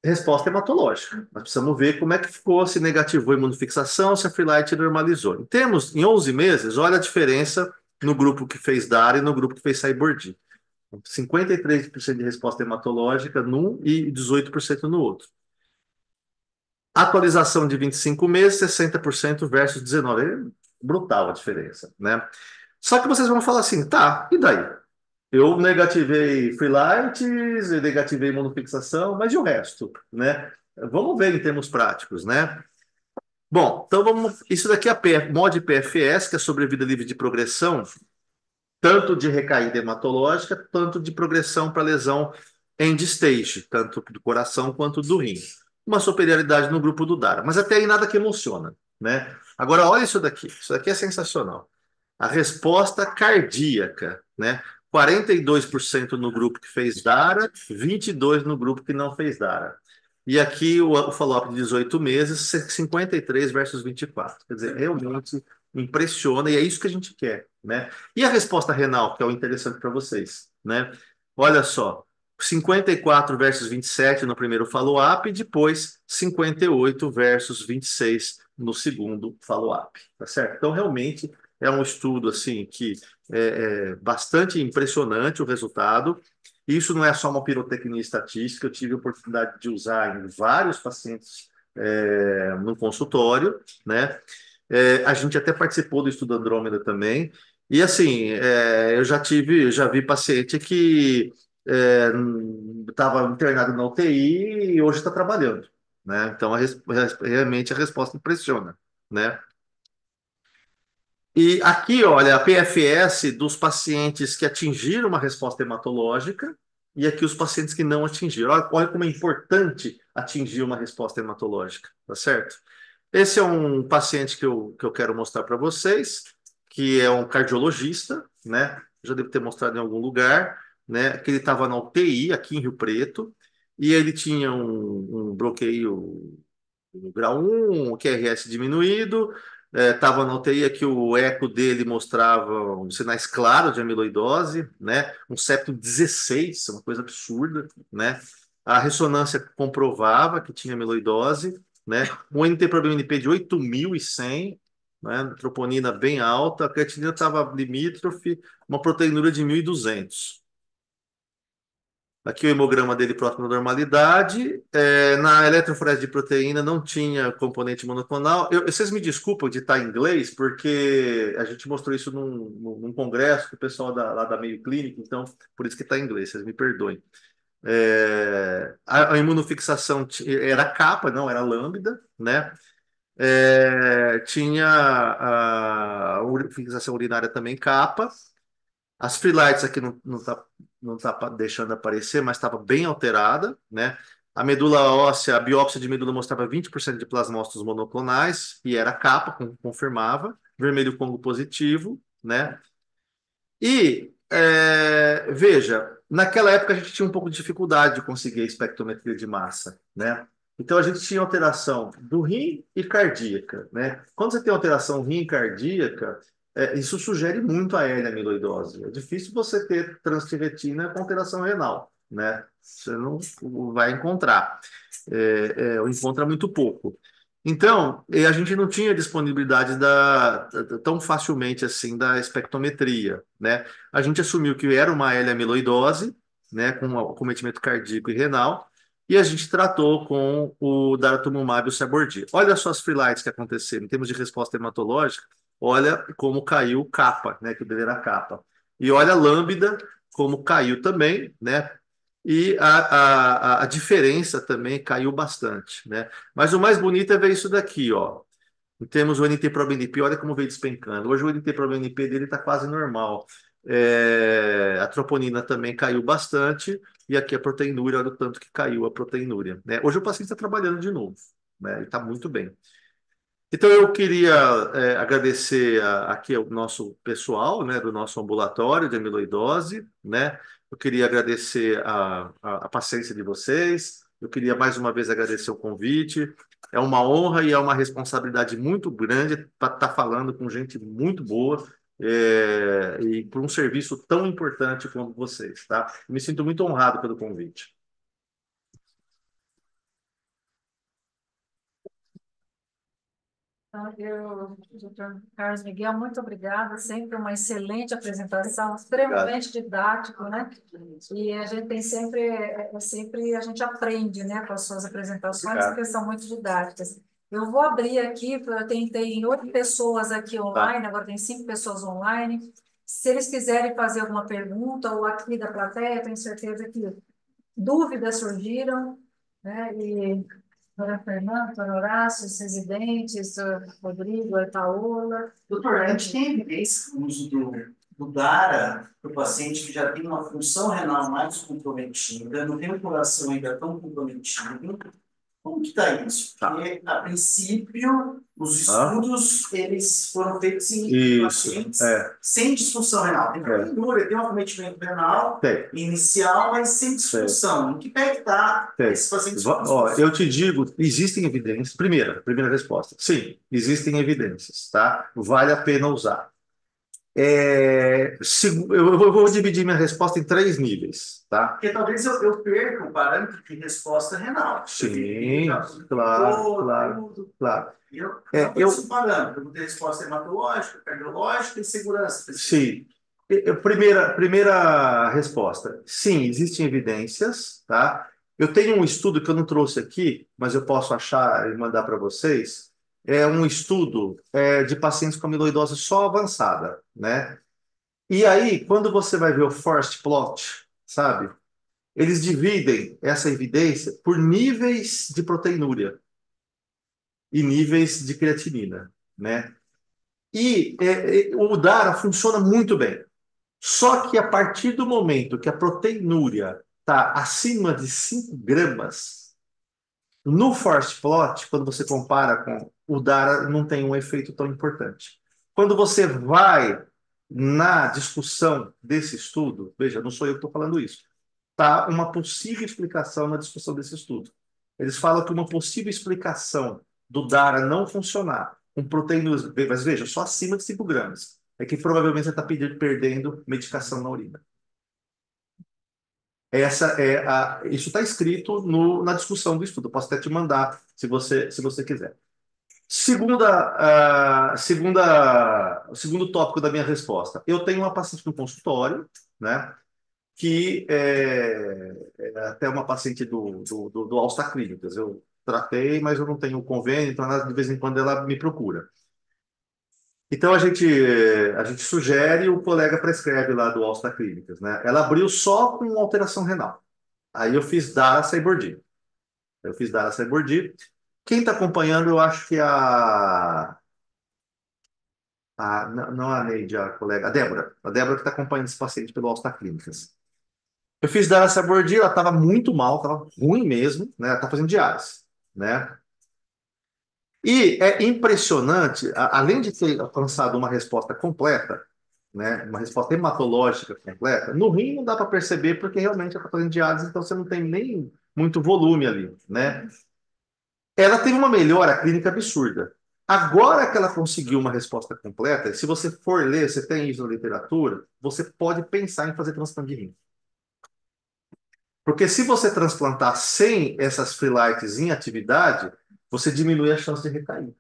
resposta hematológica. Nós precisamos ver como é que ficou, se negativou a imunofixação, se a Freelite normalizou. Em 11 meses, olha a diferença no grupo que fez DARA e no grupo que fez Cyborg. 53% de resposta hematológica num e 18% no outro. Atualização de 25 meses, 60% versus 19%. É brutal a diferença, né? Só que vocês vão falar assim, tá, e daí? Eu negativei freelites, eu negativei monofixação, mas e o resto, né? Vamos ver em termos práticos, né? Bom, então vamos. Isso daqui é a MOD PFS, que é sobrevida livre de progressão, tanto de recaída hematológica, tanto de progressão para lesão end stage, tanto do coração quanto do rim. Uma superioridade no grupo do DARA, mas até aí nada que emociona, né? Agora, olha isso daqui é sensacional. A resposta cardíaca, né? 42% no grupo que fez DARA, 22% no grupo que não fez DARA. E aqui o follow-up de 18 meses, 53 versus 24. Quer dizer, realmente impressiona e é isso que a gente quer, né? E a resposta renal, que é o interessante para vocês, né? Olha só, 54 versus 27 no primeiro follow-up e depois 58 versus 26 no segundo follow-up, tá certo? Então, realmente é um estudo assim que é bastante impressionante o resultado. Isso não é só uma pirotecnia estatística, eu tive a oportunidade de usar em vários pacientes no consultório, né? A gente até participou do estudo Andrômeda também. E assim, eu já vi paciente que estava internado na UTI e hoje está trabalhando, né? Então, realmente a resposta impressiona, né? E aqui, olha, a PFS dos pacientes que atingiram uma resposta hematológica e aqui os pacientes que não atingiram. Olha como é importante atingir uma resposta hematológica, tá certo? Esse é um paciente que eu quero mostrar para vocês, que é um cardiologista, né? Já devo ter mostrado em algum lugar, né? Que ele estava na UTI aqui em Rio Preto e ele tinha um bloqueio no grau 1, o QRS diminuído, estava na UTI que o eco dele mostrava sinais claros de amiloidose, né? Um septo 16, uma coisa absurda, né? A ressonância comprovava que tinha amiloidose, né? Um NT-proBNP de 8.100, né? Troponina bem alta, a creatinina estava limítrofe, uma proteinúria de 1.200. Aqui o hemograma dele próximo da normalidade. Na eletroforese de proteína não tinha componente monoclonal. Vocês me desculpam de estar em inglês, porque a gente mostrou isso num congresso com o pessoal lá da Meio Clínica, então por isso que está em inglês, vocês me perdoem. A imunofixação era capa, não era lambda, né? Tinha a fixação urinária também capa. As freelights aqui não tá deixando aparecer, mas estava bem alterada, né? A medula óssea, a biópsia de medula mostrava 20% de plasmócitos monoclonais, e era capa, confirmava, vermelho Congo positivo, né? E, veja, naquela época a gente tinha um pouco de dificuldade de conseguir a espectrometria de massa, né? Então a gente tinha alteração do rim e cardíaca, né? Quando você tem alteração rim e cardíaca, isso sugere muito a L-amiloidose. É difícil você ter transtiratina com alteração renal, né? Você não vai encontrar, ou encontra muito pouco. Então, a gente não tinha disponibilidade tão facilmente assim da espectrometria, né? A gente assumiu que era uma L-amiloidose, né, com acometimento cardíaco e renal, e a gente tratou com o daratumumab e o Cybordi. Olha só as freelights que aconteceram, em termos de resposta hematológica, olha como caiu capa, né, que o dele era capa. E olha a lambda, como caiu também, né? E a diferença também caiu bastante, né? Mas o mais bonito é ver isso daqui, ó. Temos o NT-proBNP, olha como veio despencando. Hoje o NT-proBNP dele está quase normal. A troponina também caiu bastante, e aqui a proteinúria, olha o tanto que caiu a proteinúria, né? Hoje o paciente está trabalhando de novo, né? Ele está muito bem. Então, eu queria agradecer aqui ao nosso pessoal, né, do nosso ambulatório de amiloidose, né? Eu queria agradecer a paciência de vocês. Eu queria mais uma vez agradecer o convite. É uma honra e é uma responsabilidade muito grande para estar falando com gente muito boa, e por um serviço tão importante como vocês, tá? Me sinto muito honrado pelo convite. Então, doutor Carlos Miguel, muito obrigada, sempre uma excelente apresentação, extremamente didático, né? E a gente tem sempre a gente aprende, né, com as suas apresentações, Obrigado. porque são muito didáticas. Eu vou abrir aqui, tem 8 pessoas aqui online, agora tem 5 pessoas online. Se eles quiserem fazer alguma pergunta, ou aqui da plateia, tenho certeza que dúvidas surgiram, né? E Dona Fernanda, Doutor Horácio, os residentes, o Rodrigo, a Paola. Doutor, a gente tem evidência do uso do DARA para o paciente que já tem uma função renal mais comprometida, não tem um coração ainda tão comprometido. Como que está isso? Porque, a princípio, os estudos eles foram feitos em pacientes sem disfunção renal. Tem proteinúria, tem um acometimento renal inicial, mas sem disfunção. Em que pé que está esse paciente? Eu te digo, existem evidências. Primeira resposta. Sim, existem evidências, tá? Vale a pena usar. Eu vou dividir minha resposta em 3 níveis, tá? Porque talvez eu perca o parâmetro de resposta renal. Sim, claro. E eu não tenho esse parâmetro. Eu vou ter resposta hematológica, cardiológica e segurança. Sim. Primeira resposta. Sim, existem evidências, tá? Eu tenho um estudo que eu não trouxe aqui, mas eu posso achar e mandar para vocês. É um estudo de pacientes com amiloidose só avançada, né? E aí, quando você vai ver o forest plot, sabe? Eles dividem essa evidência por níveis de proteinúria e níveis de creatinina, né? E o DARA funciona muito bem. Só que a partir do momento que a proteinúria está acima de 5 gramas, no forest plot, quando você compara com o DARA, não tem um efeito tão importante. Quando você vai na discussão desse estudo, veja, não sou eu que estou falando isso, tá uma possível explicação na discussão desse estudo. Eles falam que uma possível explicação do DARA não funcionar com proteínas, mas veja, só acima de 5 gramas, é que provavelmente você está perdendo medicação na urina. Isso está escrito na discussão do estudo. Eu posso até te mandar, se você quiser. O segundo tópico da minha resposta. Eu tenho uma paciente no consultório, né? Que é até uma paciente do Alsta Clínicas. Eu tratei, mas eu não tenho convênio, então de vez em quando ela me procura. Então a gente sugere, o colega prescreve lá do Alsta Clínicas, né? Ela abriu só com alteração renal. Aí eu fiz Dara Cybordi. Quem está acompanhando, eu acho que não a Neide, a colega, a Débora. A Débora que está acompanhando esse paciente pelo Alsta Clínicas. Eu fiz Dara Cybordi, ela estava muito mal, estava ruim mesmo, né? Ela está fazendo diálise, né? E é impressionante, além de ter alcançado uma resposta completa, né, uma resposta hematológica completa, no rim não dá para perceber porque realmente ela está fazendo diálise, então você não tem nem muito volume ali, né? Ela teve uma melhora clínica absurda. Agora que ela conseguiu uma resposta completa, se você for ler, você tem isso na literatura, você pode pensar em fazer transplante de rim. Porque se você transplantar sem essas free lights em atividade, você diminui a chance de recair.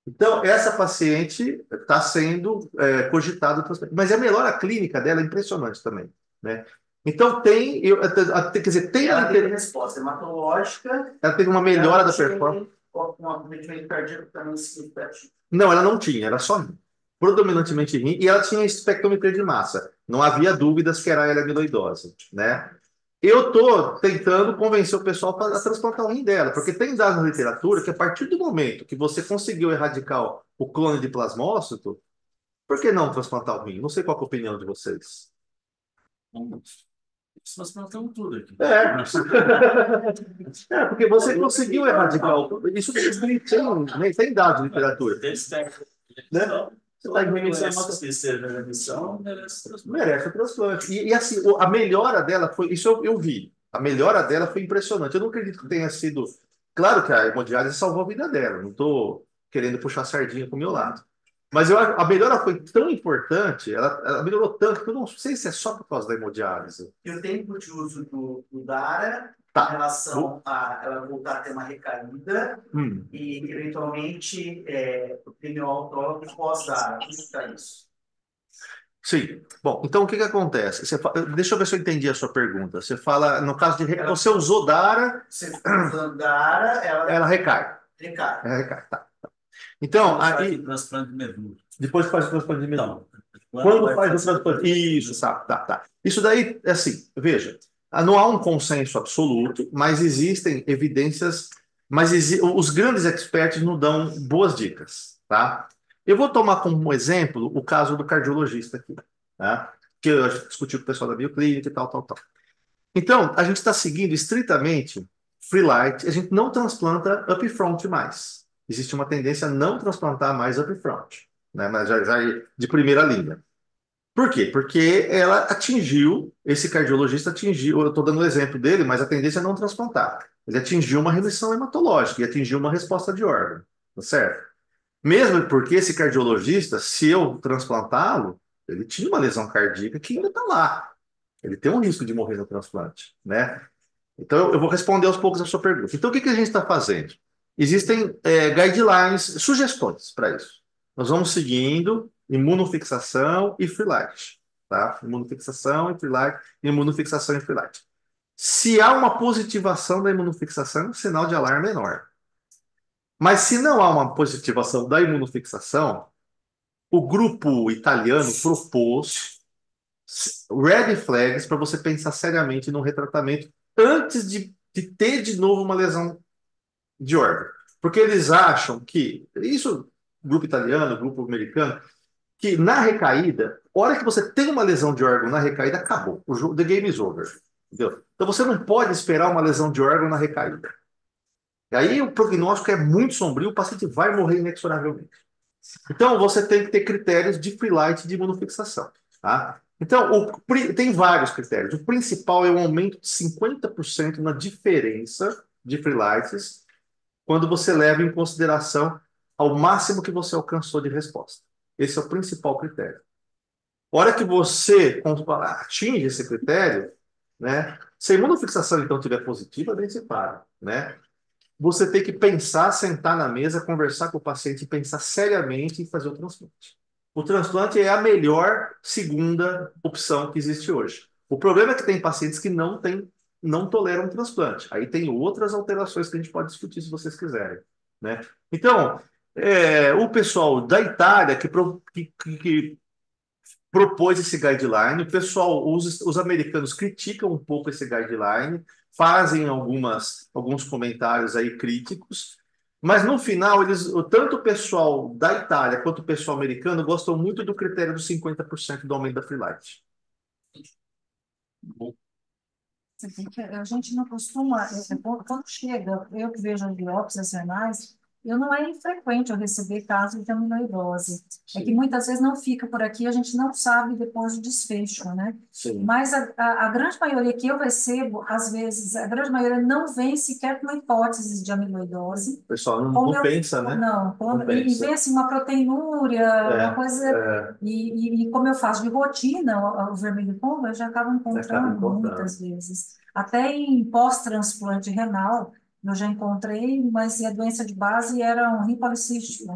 Então, essa paciente está sendo cogitada, mas a melhora clínica dela é impressionante também, né? Então, quer dizer, ela teve resposta hematológica, ela teve uma melhora da performance. Um acometimento cardíaco também significativo. Não, ela não tinha, era só rim. Predominantemente rim, e ela tinha espectrometria de massa. Não havia dúvidas que era a amiloidose, né? Eu estou tentando convencer o pessoal a transplantar o rim dela, porque tem dados na literatura que a partir do momento que você conseguiu erradicar o clone de plasmócito, por que não transplantar o rim? Não sei qual é a opinião de vocês. Nós plantamos tudo aqui. Porque você conseguiu erradicar isso tem dados de literatura. Né? Você está em remissão. Se esteja na remissão, merece o transplante. E assim, a melhora dela foi. Isso eu vi. A melhora dela foi impressionante. Eu não acredito que tenha sido. Claro que a hemodiálise salvou a vida dela. Não estou querendo puxar a sardinha para o meu lado. Mas a melhora foi tão importante, ela melhorou tanto, que eu não sei se é só por causa da hemodiálise. E o tempo de uso do DARA Tá. em relação a ela voltar a ter uma recaída Hum. e, eventualmente, o crime autólogo pós-dar. Como está isso? Sim. Bom, então o que que acontece? Deixa eu ver se eu entendi a sua pergunta. Você fala, no caso de você usou Dara, Você usando Dara, ela recai. recai. Ela recai, tá. Então, aí, Transplante de medula. depois faz o transplante de medula. Então, Quando faz o transplante? Isso, sabe? Tá. Isso daí, é assim, veja, não há um consenso absoluto, mas existem evidências, mas os grandes experts nos dão boas dicas, tá? Eu vou tomar como exemplo o caso do cardiologista aqui, tá? Que eu discuti com o pessoal da bioclínica e tal, tal, tal. Então, a gente está seguindo estritamente free light, a gente não transplanta upfront mais. Existe uma tendência a não transplantar mais upfront, né? Mas já de primeira linha. Por quê? Porque ela atingiu, esse cardiologista atingiu, eu estou dando o exemplo dele, mas a tendência é não transplantar. Ele atingiu uma remissão hematológica e atingiu uma resposta de órgão, tá certo? Mesmo porque esse cardiologista, se eu transplantá-lo, ele tinha uma lesão cardíaca que ainda está lá. Ele tem um risco de morrer no transplante, né? Então, eu vou responder aos poucos a sua pergunta. Então, o que que a gente está fazendo? Existem guidelines, sugestões para isso. Nós vamos seguindo imunofixação e free light, tá? Imunofixação e free light, imunofixação e free light. Se há uma positivação da imunofixação, é um sinal de alarme menor. Mas se não há uma positivação da imunofixação, o grupo italiano propôs red flags para você pensar seriamente no retratamento antes de ter de novo uma lesão de órgão. Porque eles acham que, isso, grupo italiano, grupo americano, que na recaída, a hora que você tem uma lesão de órgão na recaída, acabou. O jogo, the game is over. Entendeu? Então você não pode esperar uma lesão de órgão na recaída. E aí o prognóstico é muito sombrio, o paciente vai morrer inexoravelmente. Então você tem que ter critérios de free light e de imunofixação, tá? Então, tem vários critérios. O principal é um aumento de 50% na diferença de free lights quando você leva em consideração ao máximo que você alcançou de resposta. Esse é o principal critério. A hora que você atinge esse critério, né? Se a imunofixação então estiver positiva, daí você para, né? Você tem que pensar, sentar na mesa, conversar com o paciente e pensar seriamente em fazer o transplante. O transplante é a melhor segunda opção que existe hoje. O problema é que tem pacientes que não toleram transplante. Aí tem outras alterações que a gente pode discutir se vocês quiserem, né? Então, o pessoal da Itália que propôs esse guideline. O pessoal, os americanos criticam um pouco esse guideline, fazem alguns comentários aí críticos, mas no final, tanto o pessoal da Itália quanto o pessoal americano gostam muito do critério dos 50% do aumento da free light. A gente não costuma, quando chega, eu que vejo as biópsias renais, não é infrequente eu receber casos de amiloidose. É que muitas vezes não fica por aqui, a gente não sabe depois do desfecho, né? Sim. Mas a grande maioria que eu recebo, às vezes, a grande maioria não vem sequer com uma hipótese de amiloidose. O pessoal não pensa, né? Não, Não e pensa. vem assim uma proteinúria, uma coisa. E como eu faço de rotina o vermelho pombo, eu já acabo encontrando muitas vezes. Até em pós-transplante renal, eu já encontrei, mas a doença de base era um rim policístico.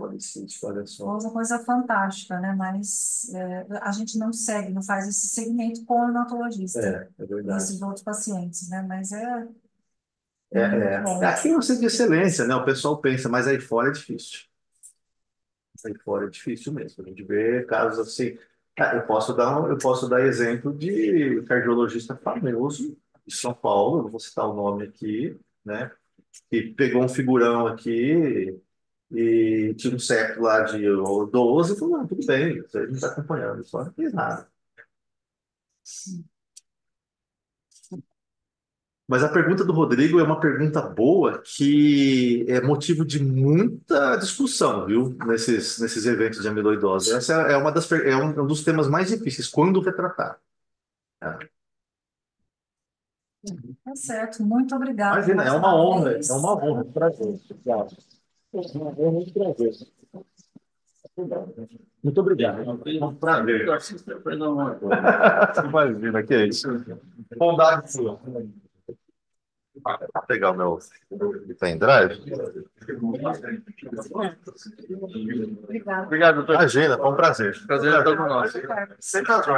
Olha só. Coisa fantástica, né? Mas a gente não segue, não faz esse segmento com o hematologista. É verdade. Esses outros pacientes, né? Mas Aqui é um centro de excelência, né? O pessoal pensa, mas aí fora é difícil. Aí fora é difícil mesmo. A gente vê casos assim. Eu posso dar exemplo de cardiologista famoso de São Paulo, não vou citar o nome aqui, né? Que pegou um figurão aqui e tinha um certo lá de 12 e falou, não, tudo bem, isso aí a gente está acompanhando, só não fez nada. Mas a pergunta do Rodrigo é uma pergunta boa que é motivo de muita discussão, viu? Nesses eventos de amiloidose. Essa é um dos temas mais difíceis, quando retratar. Tá certo, muito obrigada. Imagina, é uma honra, um prazer. Obrigado. Muito obrigado. É um prazer. Imagina, que é isso. Bondade sua. Vou pegar o meu pendrive. Obrigada. Obrigado, doutor. Imagina, foi um prazer. Prazer é todo nosso. Você casou.